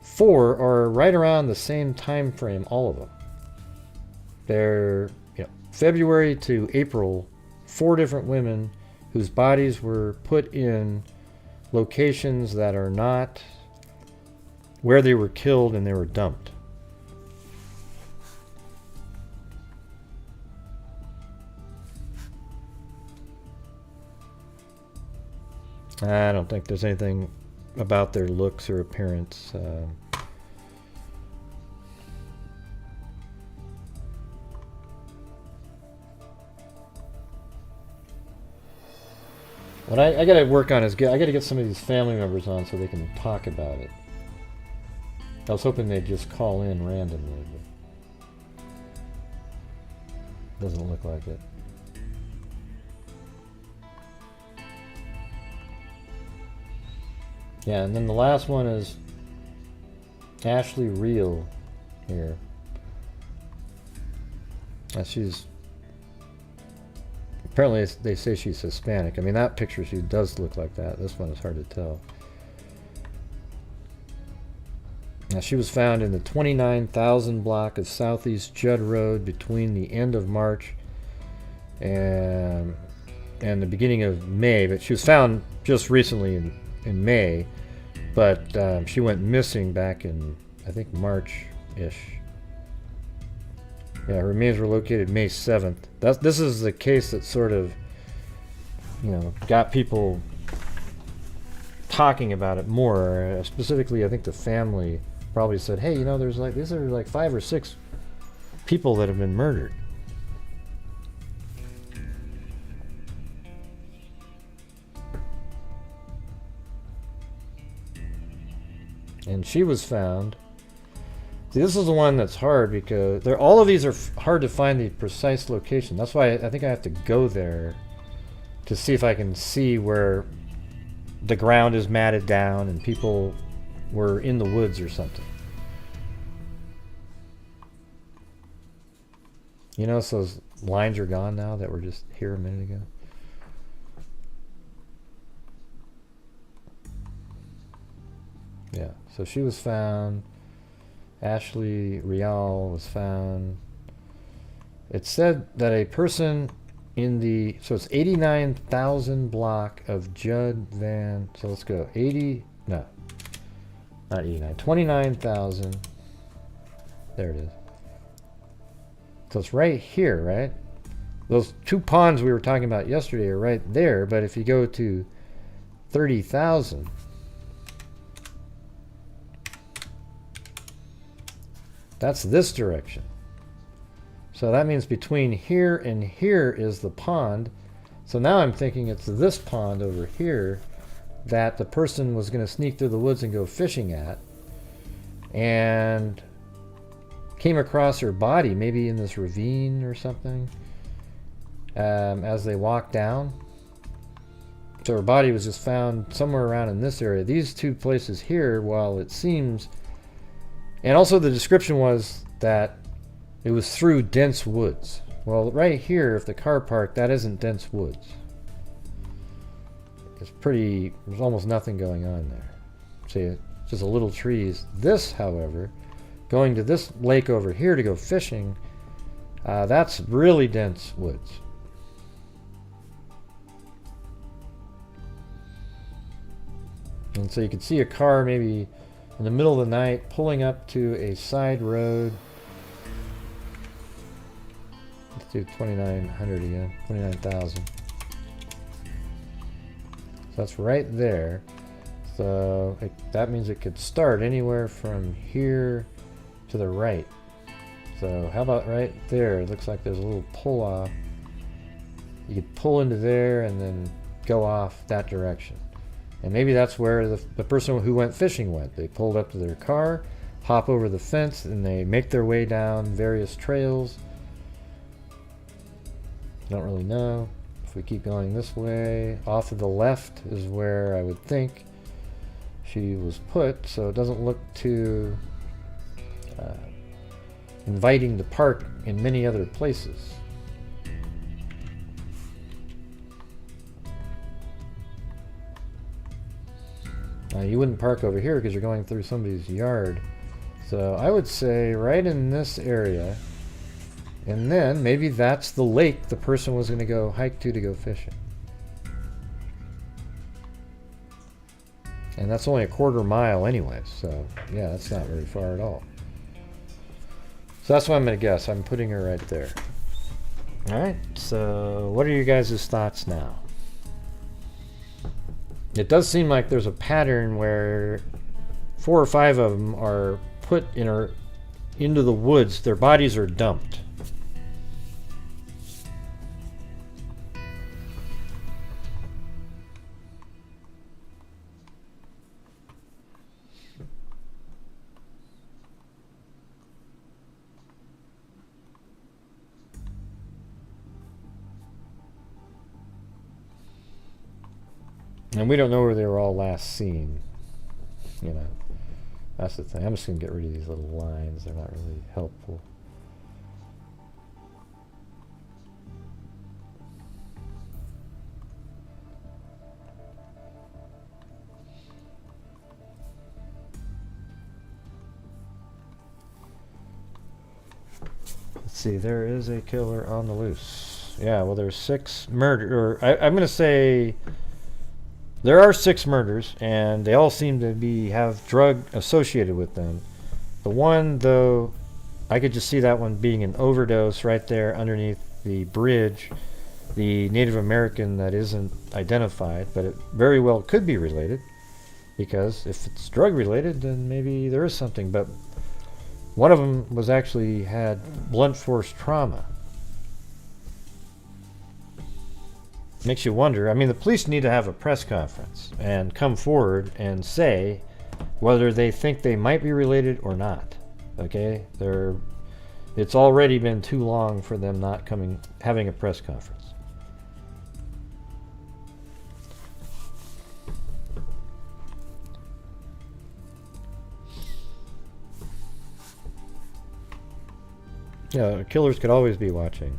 four are right around the same time frame, all of them. They're, you know, February to April, 4 different women whose bodies were put in locations that are not where they were killed and they were dumped. I don't think there's anything about their looks or appearance. What I got to work on is I got to get some of these family members on so they can talk about it. I was hoping they'd just call in randomly, but doesn't look like it. Yeah, and then the last one is Ashley Reel here. She's apparently they say she's Hispanic. I mean, that picture she does look like that. This one is hard to tell. Now, she was found in the 29,000 block of Southeast Judd Road between the end of March and the beginning of May. But she was found just recently in May. But she went missing back in, I think, March-ish. Yeah, remains were located May 7th. This is the case that sort of, got people talking about it more. Specifically, I think the family probably said, hey, there's these are like 5 or 6 people that have been murdered. And she was found. See, this is the one that's hard because all of these are hard to find the precise location. That's why I think I have to go there to see if I can see where the ground is matted down and people were in the woods or something. So those lines are gone now that were just here a minute ago. Yeah, so she was found. Ashley Rial was found. It said that a person in so it's 89,000 block of Judd Van, so let's go, 29,000, there it is. So it's right here, right? Those 2 ponds we were talking about yesterday are right there, but if you go to 30,000, that's this direction. So that means between here and here is the pond. So now I'm thinking it's this pond over here that the person was going to sneak through the woods and go fishing at, and came across her body maybe in this ravine or something as they walked down. So her body was just found somewhere around in this area. These 2 places here, while it seems... And also the description was that it was through dense woods. Well, right here, if the car parked, that isn't dense woods. There's almost nothing going on there. See, just a little trees. This, however, going to this lake over here to go fishing, that's really dense woods. And so you could see a car maybe in the middle of the night pulling up to a side road. Let's do 2,900 again, 29,000. So that's right there. So that means it could start anywhere from here to the right. So how about right there? It looks like there's a little pull off. You could pull into there and then go off that direction. And maybe that's where the person who went fishing went. They pulled up to their car, hop over the fence, and they make their way down various trails. Don't really know. If we keep going this way, off to the left is where I would think she was put, so it doesn't look too inviting to park in many other places. You wouldn't park over here because you're going through somebody's yard. So I would say right in this area, and then maybe that's the lake the person was going to go hike to go fishing. And that's only a 1/4 mile anyway, so yeah, that's not very far at all. So that's what I'm going to guess. I'm putting her right there. Alright, so what are your guys' thoughts now? It does seem like there's a pattern where 4 or 5 of them are put into the woods. Their bodies are dumped. And we don't know where they were all last seen. That's the thing. I'm just going to get rid of these little lines. They're not really helpful. Let's see. There is a killer on the loose. Yeah, well, there's 6 murder. I'm going to say... There are 6 murders, and they all seem to have drug associated with them. The one, though, I could just see that one being an overdose right there underneath the bridge. The Native American that isn't identified, but it very well could be related, because if it's drug related, then maybe there is something. But one of them was actually had blunt force trauma. Makes you wonder. I mean, the police need to have a press conference and come forward and say whether they think they might be related or not. Okay, it's already been too long for them not having a press conference. Yeah, killers could always be watching.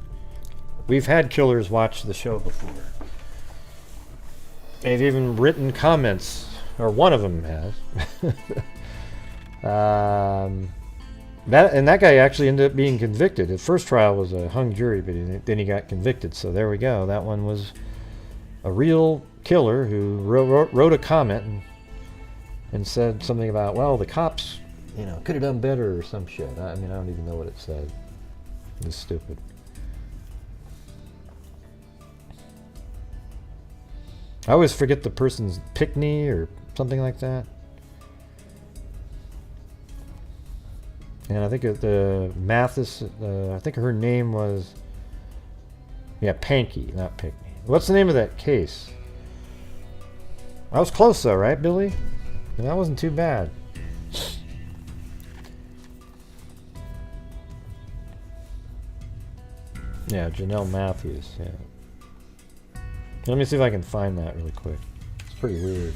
We've had killers watch the show before. They've even written comments, or one of them has. That guy actually ended up being convicted. His first trial was a hung jury, but then he got convicted. So there we go. That one was a real killer who wrote a comment and said something about, well, the cops, could have done better or some shit. I mean, I don't even know what it said. It's stupid. I always forget the person's Pickney or something like that. And I think the Mathis, I think her name was, Panky, not Pickney. What's the name of that case? I was close though, right, Billy? That wasn't too bad. Yeah, Janelle Matthews, yeah. Let me see if I can find that really quick. It's pretty weird.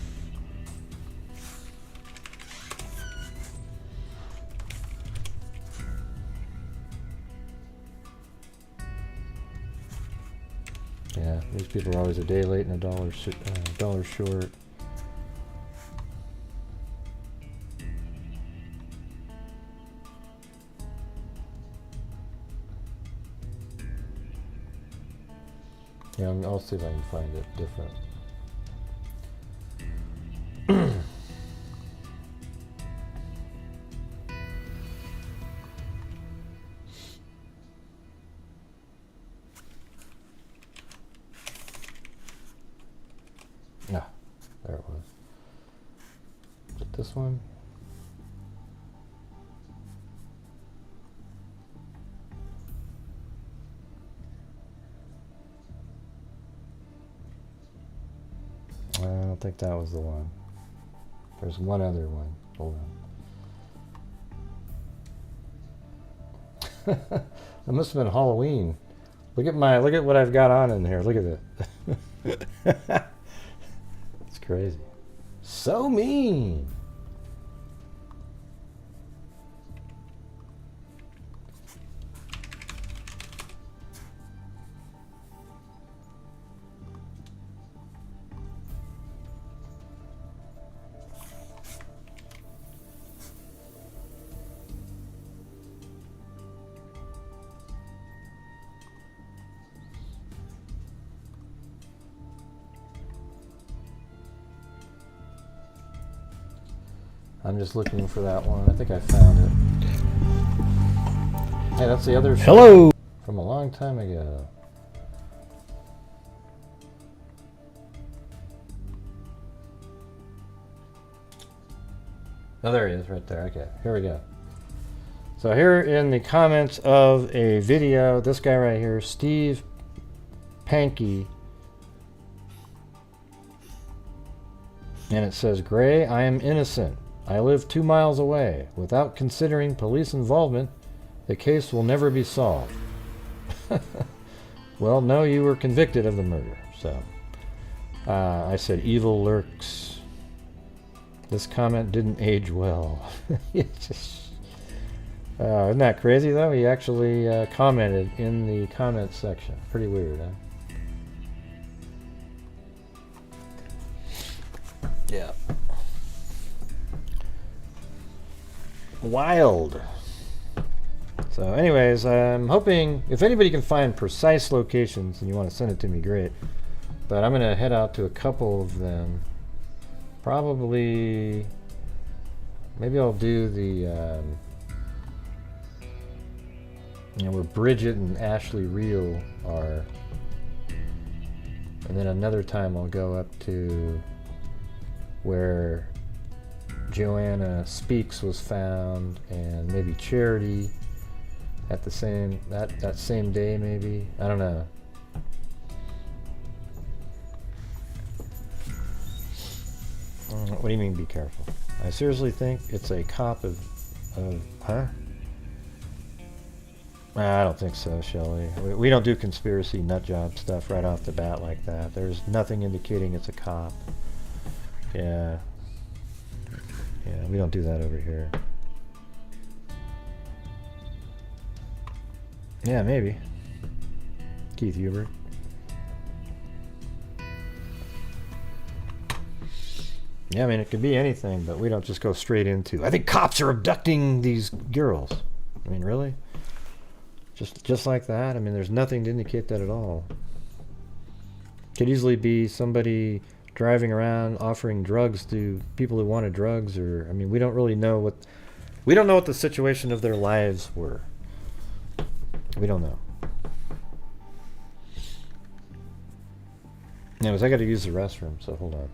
Yeah, these people are always a day late and a dollar short. Yeah, I'll see if I can find it different. No, there it was. Is it this one? I don't think that was the one. There's one other one. Hold on. It must have been Halloween. Look at what I've got on in here. Look at it. It's crazy. So mean. I'm just looking for that one. I think I found it. Hey, that's the other show. Hello! From a long time ago. Oh, there he is right there. Okay, here we go. So here in the comments of a video, this guy right here, Steve Panky, and it says, Gray, I am innocent. I live 2 miles away. Without considering police involvement, the case will never be solved. Well, no, you were convicted of the murder. So I said, evil lurks. This comment didn't age well. Isn't that crazy, though? He actually commented in the comments section. Pretty weird, huh? Yeah. Wild. So anyways, I'm hoping if anybody can find precise locations and you want to send it to me, great. But I'm going to head out to a couple of them. Probably, maybe I'll do the You know, where Bridget and Ashley Reel are. And then another time I'll go up to where Joanna Speaks was found, and maybe Charity at the same that same day, maybe. I don't know. What do you mean be careful? I seriously think it's a cop of huh? I don't think so, Shelley. We don't do conspiracy nutjob stuff right off the bat like that. There's nothing indicating it's a cop. Yeah. Yeah, we don't do that over here. Yeah, maybe. Keith Hubert. Yeah, I mean, it could be anything, but we don't just go straight into, I think cops are abducting these girls. I mean, really? Just like that? I mean, there's nothing to indicate that at all. Could easily be somebody driving around offering drugs to people who wanted drugs, or, I mean, we don't really know what, we don't know what the situation of their lives were. We don't know. Anyways, I got to use the restroom, so hold on.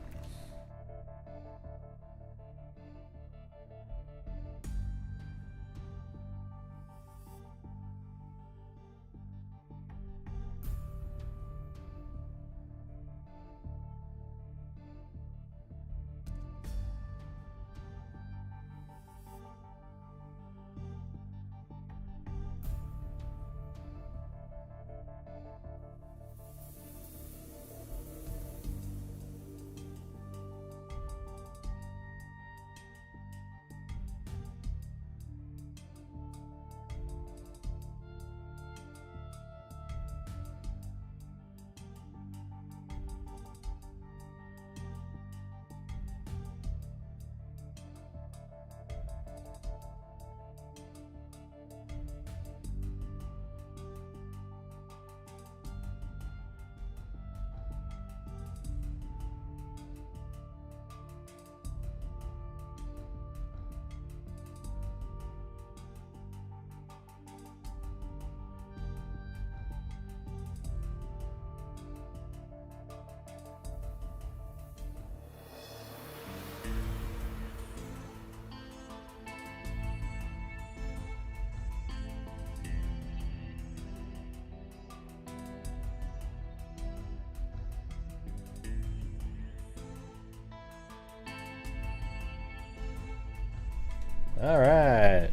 Alright.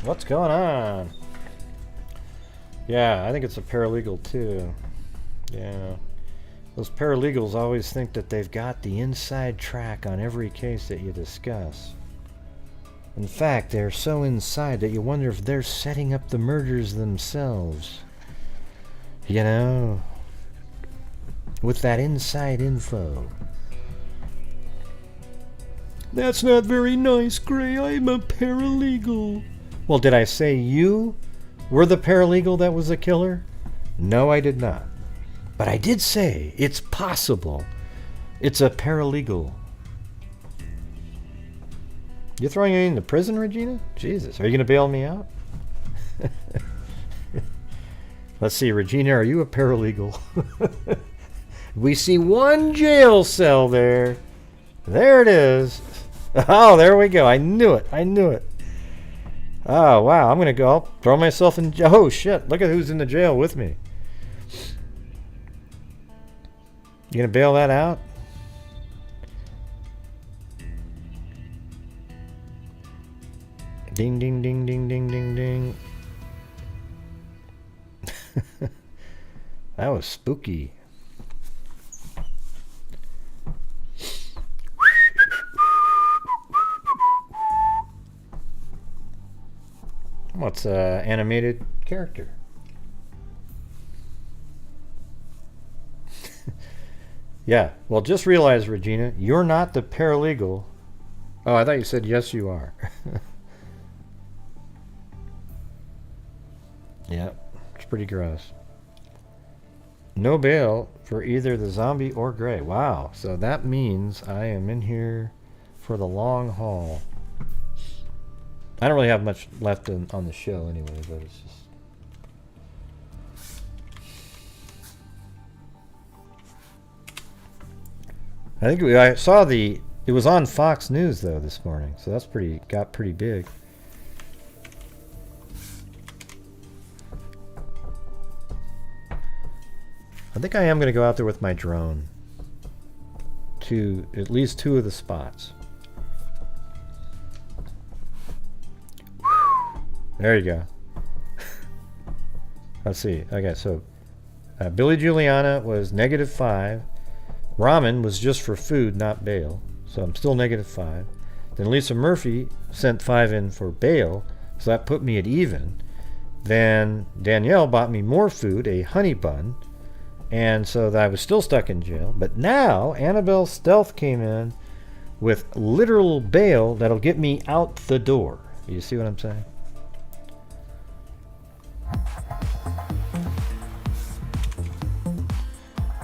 What's going on? Yeah, I think it's a paralegal too. Yeah. Those paralegals always think that they've got the inside track on every case that you discuss. In fact, they're so inside that you wonder if they're setting up the murders themselves. You know? With that inside info. That's not very nice, Gray. I'm a paralegal. Well, did I say you were the paralegal that was the killer? No, I did not. But I did say it's possible. It's a paralegal. You throwing me into prison, Regina? Jesus, are you going to bail me out? Let's see, Regina, are you a paralegal? We see one jail cell there. There it is. Oh, there we go. I knew it. I knew it. Oh, wow. I'm going to go. I'll throw myself in jail. Oh, shit. Look at who's in the jail with me. You going to bail that out? Ding, ding, ding, ding, ding, ding, ding. That was spooky. What's animated character? Yeah, well, just realize, Regina, you're not the paralegal. Oh, I thought you said yes, you are. Yeah, it's pretty gross. No bail for either the zombie or Gray. Wow, so that means I am in here for the long haul. I don't really have much left on the show anyway, but it's just I saw it was on Fox News though this morning, so that's got pretty big. I think I am going to go out there with my drone to at least 2 of the spots. There you go. Let's see. Okay, so Billy Juliana was -5. Ramen was just for food, not bail. So I'm still -5. Then Lisa Murphy sent 5 in for bail, so that put me at even. Then Danielle bought me more food, a honey bun, and so that I was still stuck in jail. But now Annabelle Stealth came in with literal bail that'll get me out the door. You see what I'm saying?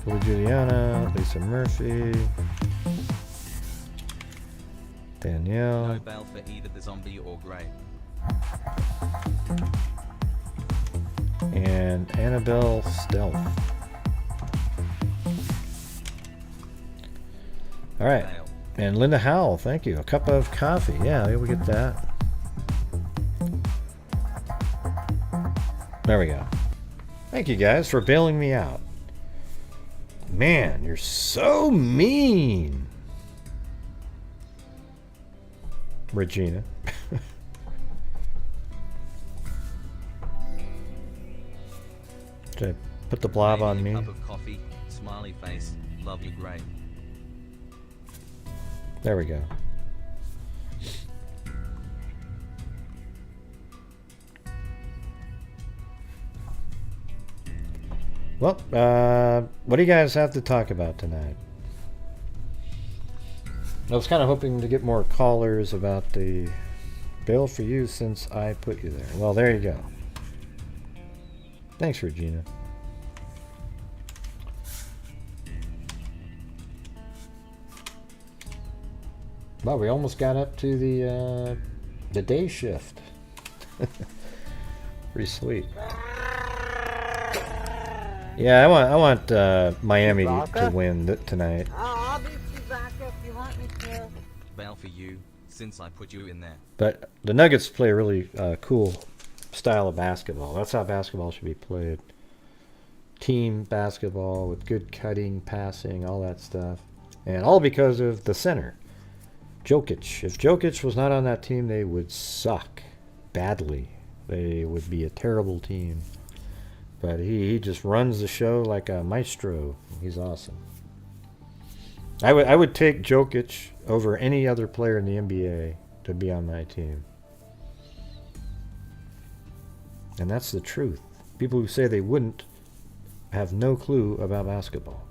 Billy Juliana, Lisa Murphy, Danielle. No bail for either the zombie or Grey. And Annabelle Stealth. All right. And Linda Howell, thank you. A cup of coffee. Yeah, we get that. There we go. Thank you guys for bailing me out. Man, you're so mean. Regina. Did I put the blob on me? Cup of coffee, smiley face, love you, Grey. There we go. Well, what do you guys have to talk about tonight? I was kind of hoping to get more callers about the bail for you since I put you there. Well, there you go. Thanks, Regina. Well, we almost got up to the day shift. Pretty sweet. Yeah, I want Miami to win tonight. I'll beat you back if you want me to. Bail for you, since I put you in there. But the Nuggets play a really cool style of basketball. That's how basketball should be played. Team basketball with good cutting, passing, all that stuff. And all because of the center, Jokic. If Jokic was not on that team, they would suck badly. They would be a terrible team. But he just runs the show like a maestro. He's awesome. I would take Jokic over any other player in the NBA to be on my team. And that's the truth. People who say they wouldn't have no clue about basketball.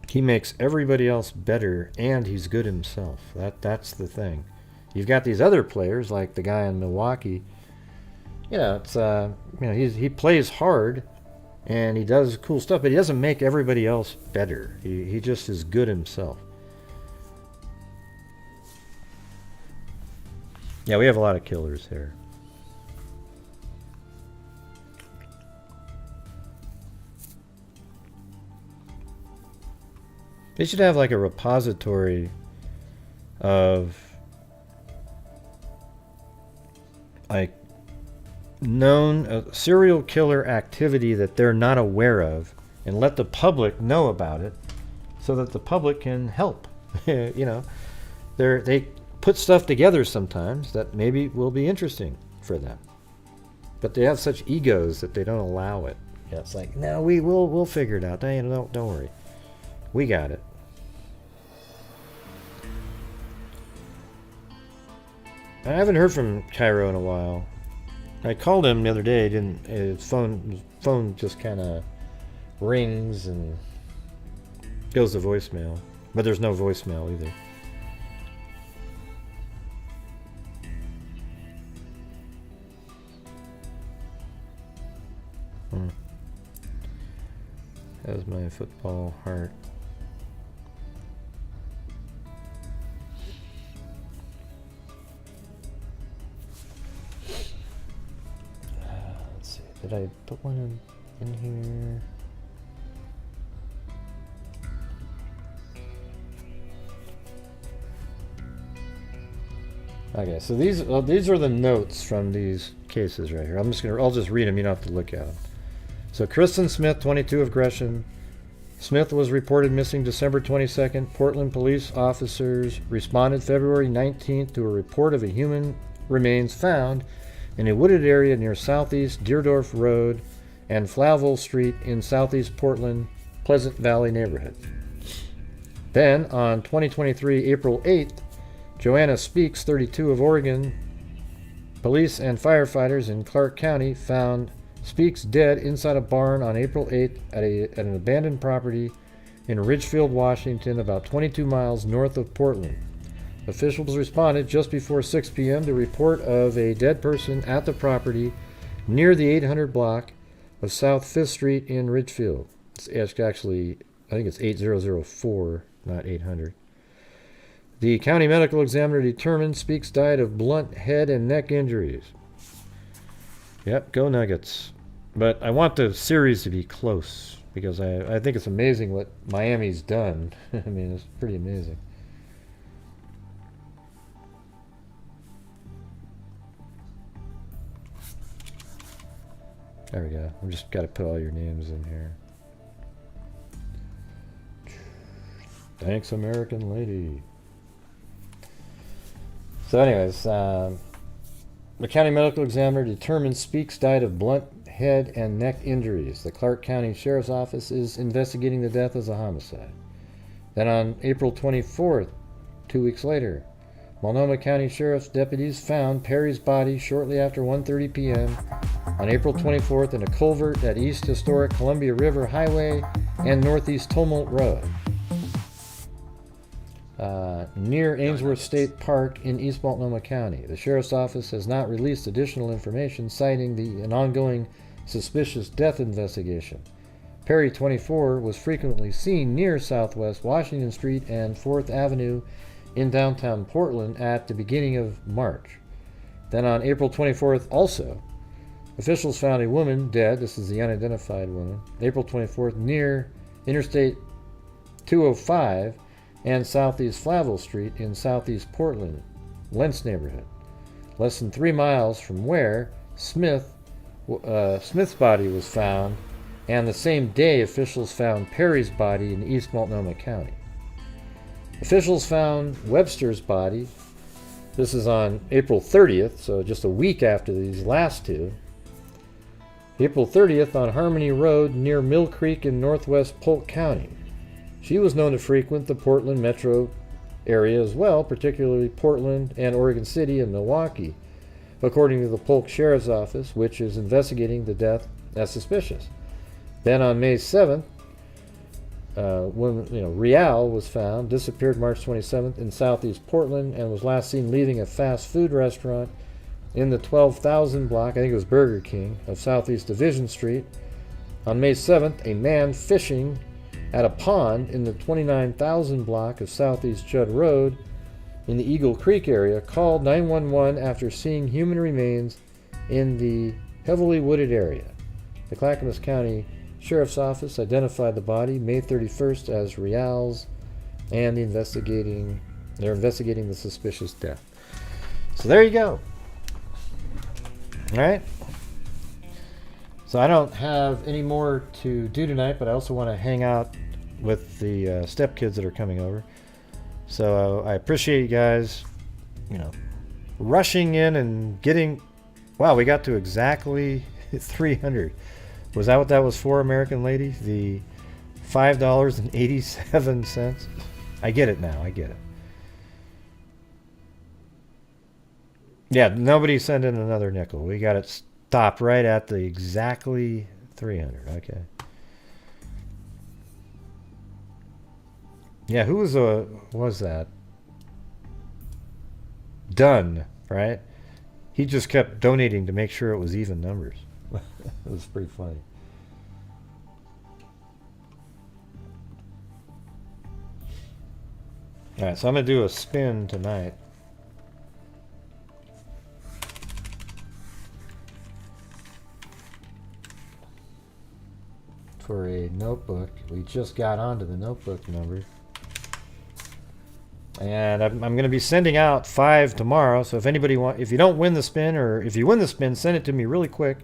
He makes everybody else better, and he's good himself. That's the thing. You've got these other players like the guy in Milwaukee. It's he plays hard and he does cool stuff, but he doesn't make everybody else better. He just is good himself. Yeah, we have a lot of killers here. They should have like a repository of like known serial killer activity that they're not aware of, and let the public know about it so that the public can help. They put stuff together sometimes that maybe will be interesting for them, but they have such egos that they don't allow it. Yeah, it's like, no, we'll figure it out. Don't worry, we got it. I haven't heard from Cairo in a while. I called him the other day. His phone just kind of rings and goes to voicemail, but there's no voicemail either. How's my football heart? Did I put one in here? Okay, so these are the notes from these cases right here. I'll just read them. You don't have to look at them. So Kristen Smith, 22 of Gresham. Smith was reported missing December 22nd. Portland police officers responded February 19th to a report of a human remains found in a wooded area near Southeast Deerdorf Road and Flavel Street in Southeast Portland, Pleasant Valley neighborhood. Then, on 2023 April 8th, Joanna Speaks, 32 of Oregon, police and firefighters in Clark County found Speaks dead inside a barn on April 8th at an abandoned property in Ridgefield, Washington, about 22 miles north of Portland. Officials responded just before 6 p.m. to report of a dead person at the property near the 800 block of South 5th Street in Ridgefield. It's actually, I think it's 8004, not 800. The county medical examiner determined Speaks died of blunt head and neck injuries. Yep, go Nuggets. But I want the series to be close because I think it's amazing what Miami's done. I mean, it's pretty amazing. There we go. I've just got to put all your names in here. Thanks, American Lady. So anyways, the county medical examiner determined Speaks died of blunt head and neck injuries. The Clark County Sheriff's Office is investigating the death as a homicide. Then on April 24th, 2 weeks later, Multnomah County Sheriff's deputies found Perry's body shortly after 1:30 p.m. on April 24th in a culvert at East Historic Columbia River Highway and Northeast Tumult Road, near Ainsworth State Park in East Multnomah County. The Sheriff's Office has not released additional information citing an ongoing suspicious death investigation. Perry, 24, was frequently seen near Southwest Washington Street and 4th Avenue in downtown Portland at the beginning of March. Then on April 24th also, officials found a woman dead, this is the unidentified woman, April 24th, near Interstate 205 and Southeast Flavel Street in Southeast Portland, Lentz neighborhood. Less than 3 miles from where Smith's body was found, and the same day officials found Perry's body in East Multnomah County. Officials found Webster's body, this is on April 30th, so just a week after these last two, April 30th on Harmony Road near Mill Creek in northwest Polk County. She was known to frequent the Portland metro area as well, particularly Portland and Oregon City and Milwaukee, according to the Polk Sheriff's Office, which is investigating the death as suspicious. Then on May 7th, Rial was found, disappeared March 27th in southeast Portland and was last seen leaving a fast food restaurant in the 12,000 block, I think it was Burger King, of Southeast Division Street. On May 7th, a man fishing at a pond in the 29,000 block of Southeast Judd Road in the Eagle Creek area called 911 after seeing human remains in the heavily wooded area. The Clackamas County Sheriff's Office identified the body May 31st as Rial's, and they're investigating the suspicious death. So there you go. All right. So I don't have any more to do tonight, but I also want to hang out with the stepkids that are coming over. So I appreciate you guys, rushing in and getting. Wow, we got to exactly 300. Was that what that was for, American Lady? The $5.87? I get it now. I get it. Yeah, nobody sent in another nickel. We got it stopped right at the exactly 300. Okay. Yeah, who was that? Dunn, right? He just kept donating to make sure it was even numbers. It was pretty funny. All right, so I'm going to do a spin tonight. For a notebook. We just got onto the notebook number. And I'm going to be sending out 5 tomorrow. So if anybody if you don't win the spin, or if you win the spin, send it to me really quick.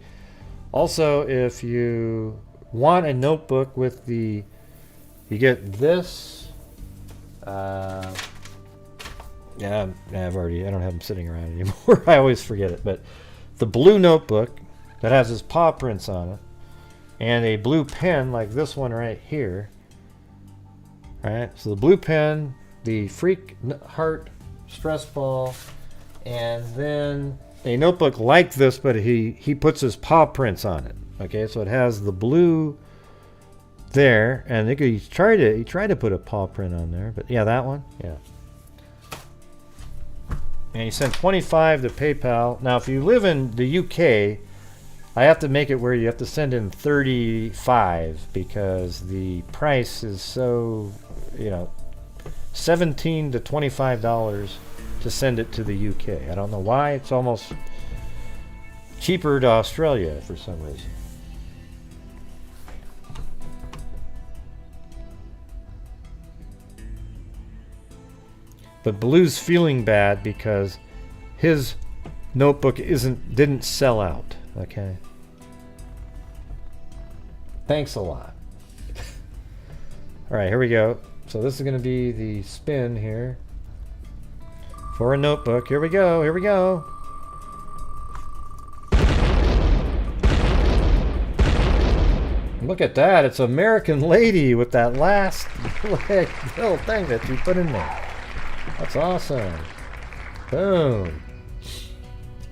Also, if you want a notebook with you get this. I don't have them sitting around anymore. I always forget it. But the blue notebook that has his paw prints on it, and a blue pen like this one right here. All right. So the blue pen, the Freak Heart stress ball, and then a notebook like this, but he puts his paw prints on it. Okay, so it has the blue there, and he tried to put a paw print on there, but yeah, that one, yeah. And he sent 25 to PayPal. Now, if you live in the UK, I have to make it where you have to send in 35 because the price is so, $17 to $25 to send it to the UK. I don't know why. It's almost cheaper to Australia for some reason. But Blue's feeling bad because his notebook didn't sell out. Okay. Thanks a lot. All right, here we go. So this is going to be the spin here for a notebook. Here we go. Here we go. Look at that. It's American Lady with that last little thing that you put in there. That's awesome. Boom.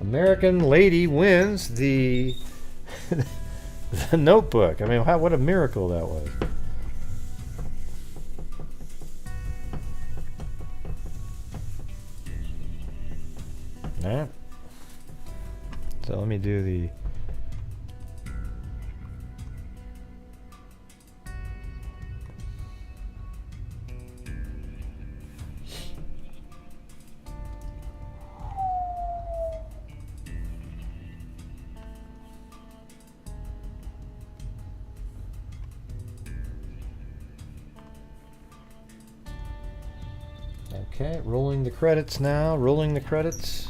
American Lady wins the notebook. I mean, what a miracle that was. All right. So let me do the... Okay, rolling the credits now. Rolling the credits.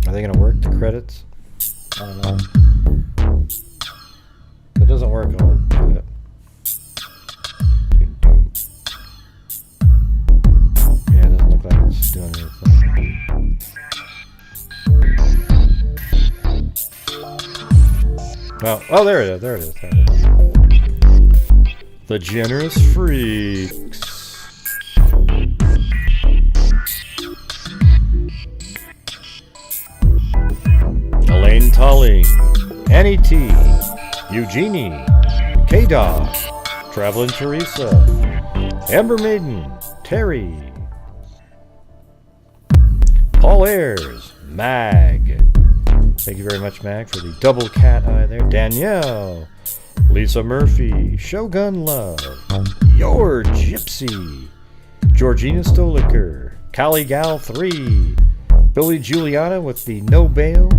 Are they going to work, the credits? I don't know. If it doesn't work, I'll do it. Yeah, it doesn't look like it's doing anything. Oh, there it is. There it is. There it is. The Generous Freaks. Elaine Tulling, Annie T, Eugenie, K-Dog, Traveling Teresa, Amber Maiden, Terry, Paul Ayers, Mag. Thank you very much, Mag, for the double cat eye there. Danielle, Lisa Murphy, Shogun Love, Your Gypsy, Georgina Stoliker, Kali Gal 3, Billy Juliana with the No Bail,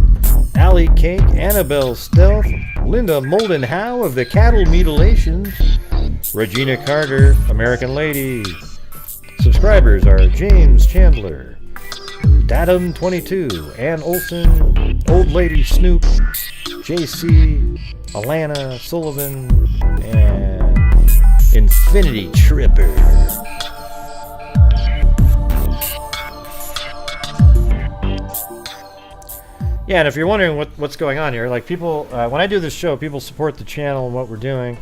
Allie Cake, Annabelle Stealth, Linda Moldenhow of the Cattle Mutilations, Regina Carter, American Lady. Subscribers are James Chandler, Datum22, Ann Olson, Old Lady Snoop, JC, Alana Sullivan, and Infinity Tripper. Yeah, and if you're wondering what's going on here, like people, when I do this show, people support the channel and what we're doing.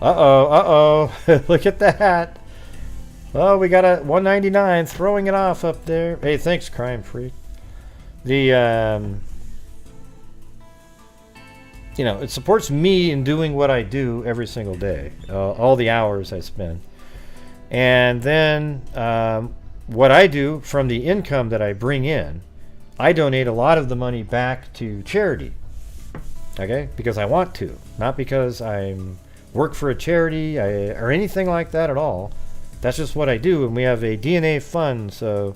Look at that. Oh, we got a 199 throwing it off up there. Hey, thanks, Crime Freak. The, it supports me in doing what I do every single day, all the hours I spend. And then what I do from the income that I bring in, I donate a lot of the money back to charity, okay? Because I want to, not because I work for a charity or anything like that at all. that's just what I do. And we have a DNA fund. So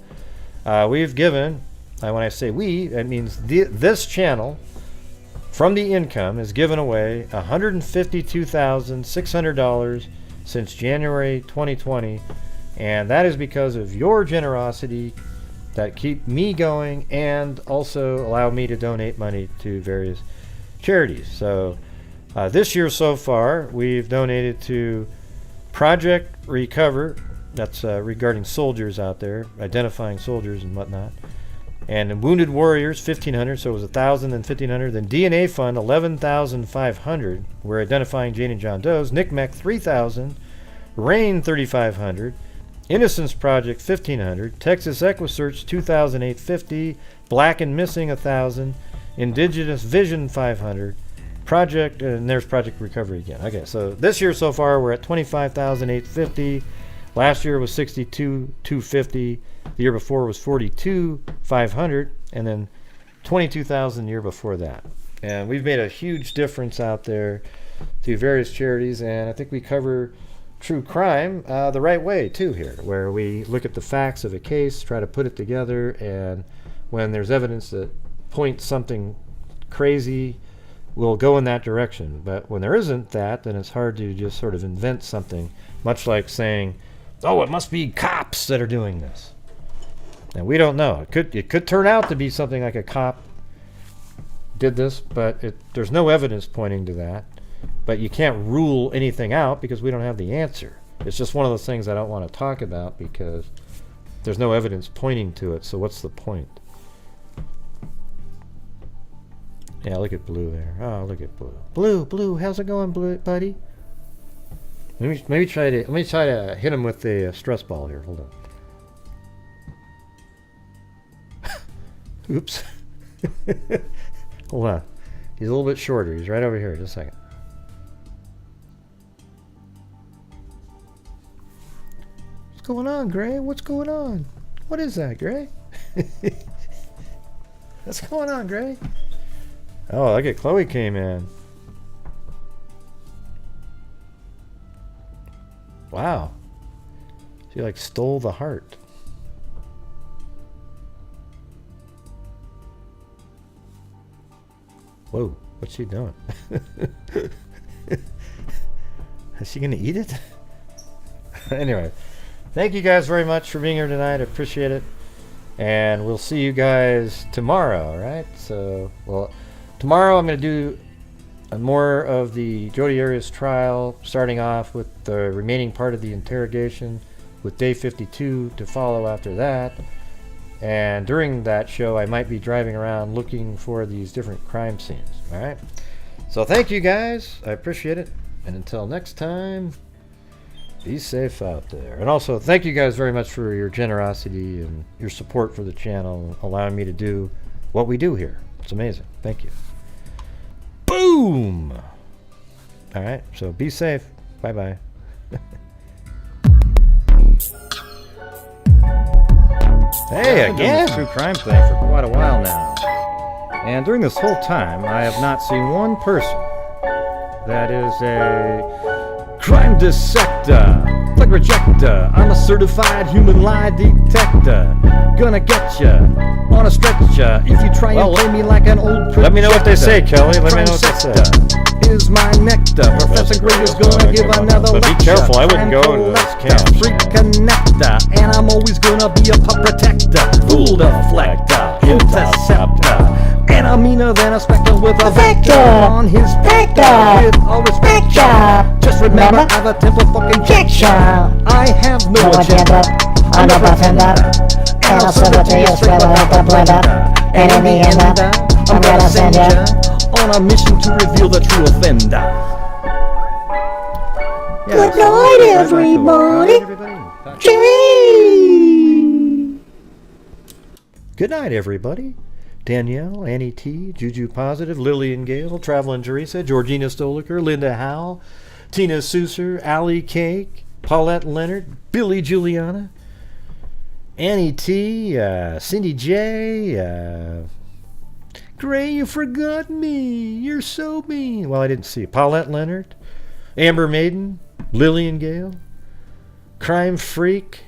we've given, when I say we, that means this channel from the income has given away $152,600 since January 2020. And that is because of your generosity that keep me going and also allow me to donate money to various charities. So this year so far, we've donated to Project Recover. That's regarding soldiers out there, identifying soldiers and whatnot. And Wounded Warriors, $1,500, so it was $1,000 and $1,500. Then DNA Fund, $11,500. We're identifying Jane and John Does. NCMEC, $3,000. RAIN, $3,500. Innocence Project, $1,500. Texas EquiSearch, $2,850. Black and Missing, $1,000. Indigenous Vision, $500. Project, and there's Project Recovery again. Okay, so this year so far we're at $25,850. Last year was $62,250. The year before was $42,500, and then $22,000 the year before that. And we've made a huge difference out there to various charities, and I think we cover true crime the right way too here, where we look at the facts of a case, try to put it together, and when there's evidence that points something crazy, we'll go in that direction. But when there isn't that, then it's hard to just sort of invent something, much like saying, oh, it must be cops that are doing this. And we don't know. It could turn out to be something like a cop did this, but there's no evidence pointing to that. But you can't rule anything out because we don't have the answer. It's just one of those things I don't want to talk about because there's no evidence pointing to it, so what's the point? Yeah, look at Blue there. Oh, look at Blue. Blue, how's it going, Blue, buddy? Let me try to hit him with the stress ball here. Hold on. Oops. Hold on. He's a little bit shorter. He's right over here. Just a second. What's going on, Gray? What's going on? What is that, Gray? What's going on, Gray? Oh, look at Chloe came in. Wow. She like stole the heart. Whoa, what's she doing? Is she gonna eat it? Anyway, thank you guys very much for being here tonight. I appreciate it. And we'll see you guys tomorrow, all right? So, well, tomorrow I'm gonna do more of the Jodi Arias trial, starting off with the remaining part of the interrogation with day 52 to follow after that. And during that show, I might be driving around looking for these different crime scenes. All right. So thank you guys. I appreciate it. And until next time, be safe out there. And also, thank you guys very much for your generosity and your support for the channel, allowing me to do what we do here. It's amazing. Thank you. Boom. All right. So be safe. Bye-bye. Hey, again, true crime thing for quite a while now. And during this whole time, I have not seen one person that is a crime dissector, plug rejector. I'm a certified human lie detector. Gonna get ya on a stretcher if you try and play me like an old projector. Let me know what they say, Kelly. Let me know what they say. Is my nectar. Professor Gray is gonna give another lecture. Be careful, I wouldn't go into this camp. Freak connector, and I'm always gonna be a pup protector. Fool deflector, interceptor, and I'm meaner than a spectre with a vector on his vector. With all respect, just remember I have a temper fucking injection. I have no agenda, I'm a bartender, and I'll serve it to you straight out the blender. And in the end, I'm gonna send ya on a mission to reveal the true offender. Good night, everybody. Good night, everybody. Danielle, Annie T, Juju Positive, Lillian Gale, Traveling Teresa, Georgina Stoliker, Linda Howell, Tina Susser, Allie Cake, Paulette Leonard, Billy Juliana, Annie T, Cindy J, Gray, you forgot me. You're so mean. Well, I didn't see it. Paulette Leonard, Amber Maiden, Lillian Gale, Crime Freak.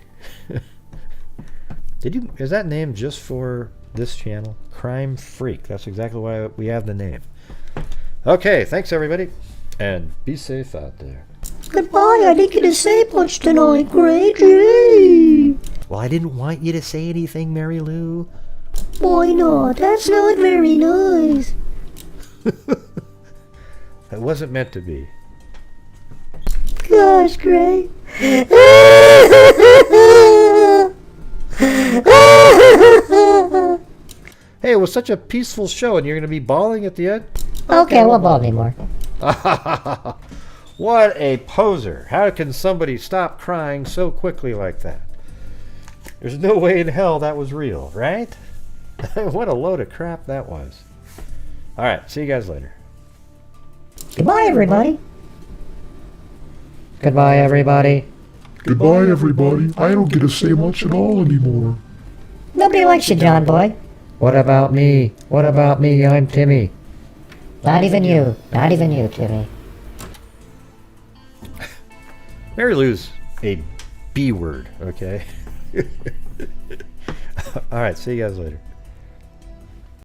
Is that name just for this channel? Crime Freak. That's exactly why we have the name. Okay, thanks everybody. And be safe out there. Goodbye, I didn't get to say much tonight, Greggy. Well, I didn't want you to say anything, Mary Lou. Why not? That's not very nice. It wasn't meant to be. Gosh, Greg. Hey, it was such a peaceful show, and you're going to be bawling at the end? Okay, I won't bawl anymore. What a poser. How can somebody stop crying so quickly like that? There's no way in hell that was real, right? What a load of crap that was. All right, see you guys later. Goodbye, everybody. Goodbye, everybody. Goodbye, everybody. I don't get to say much at all anymore. Nobody likes you, John boy. What about me? What about me? I'm Timmy. Not even you. Not even you, Timmy. Mary Lou's a B word, okay? All right, see you guys later.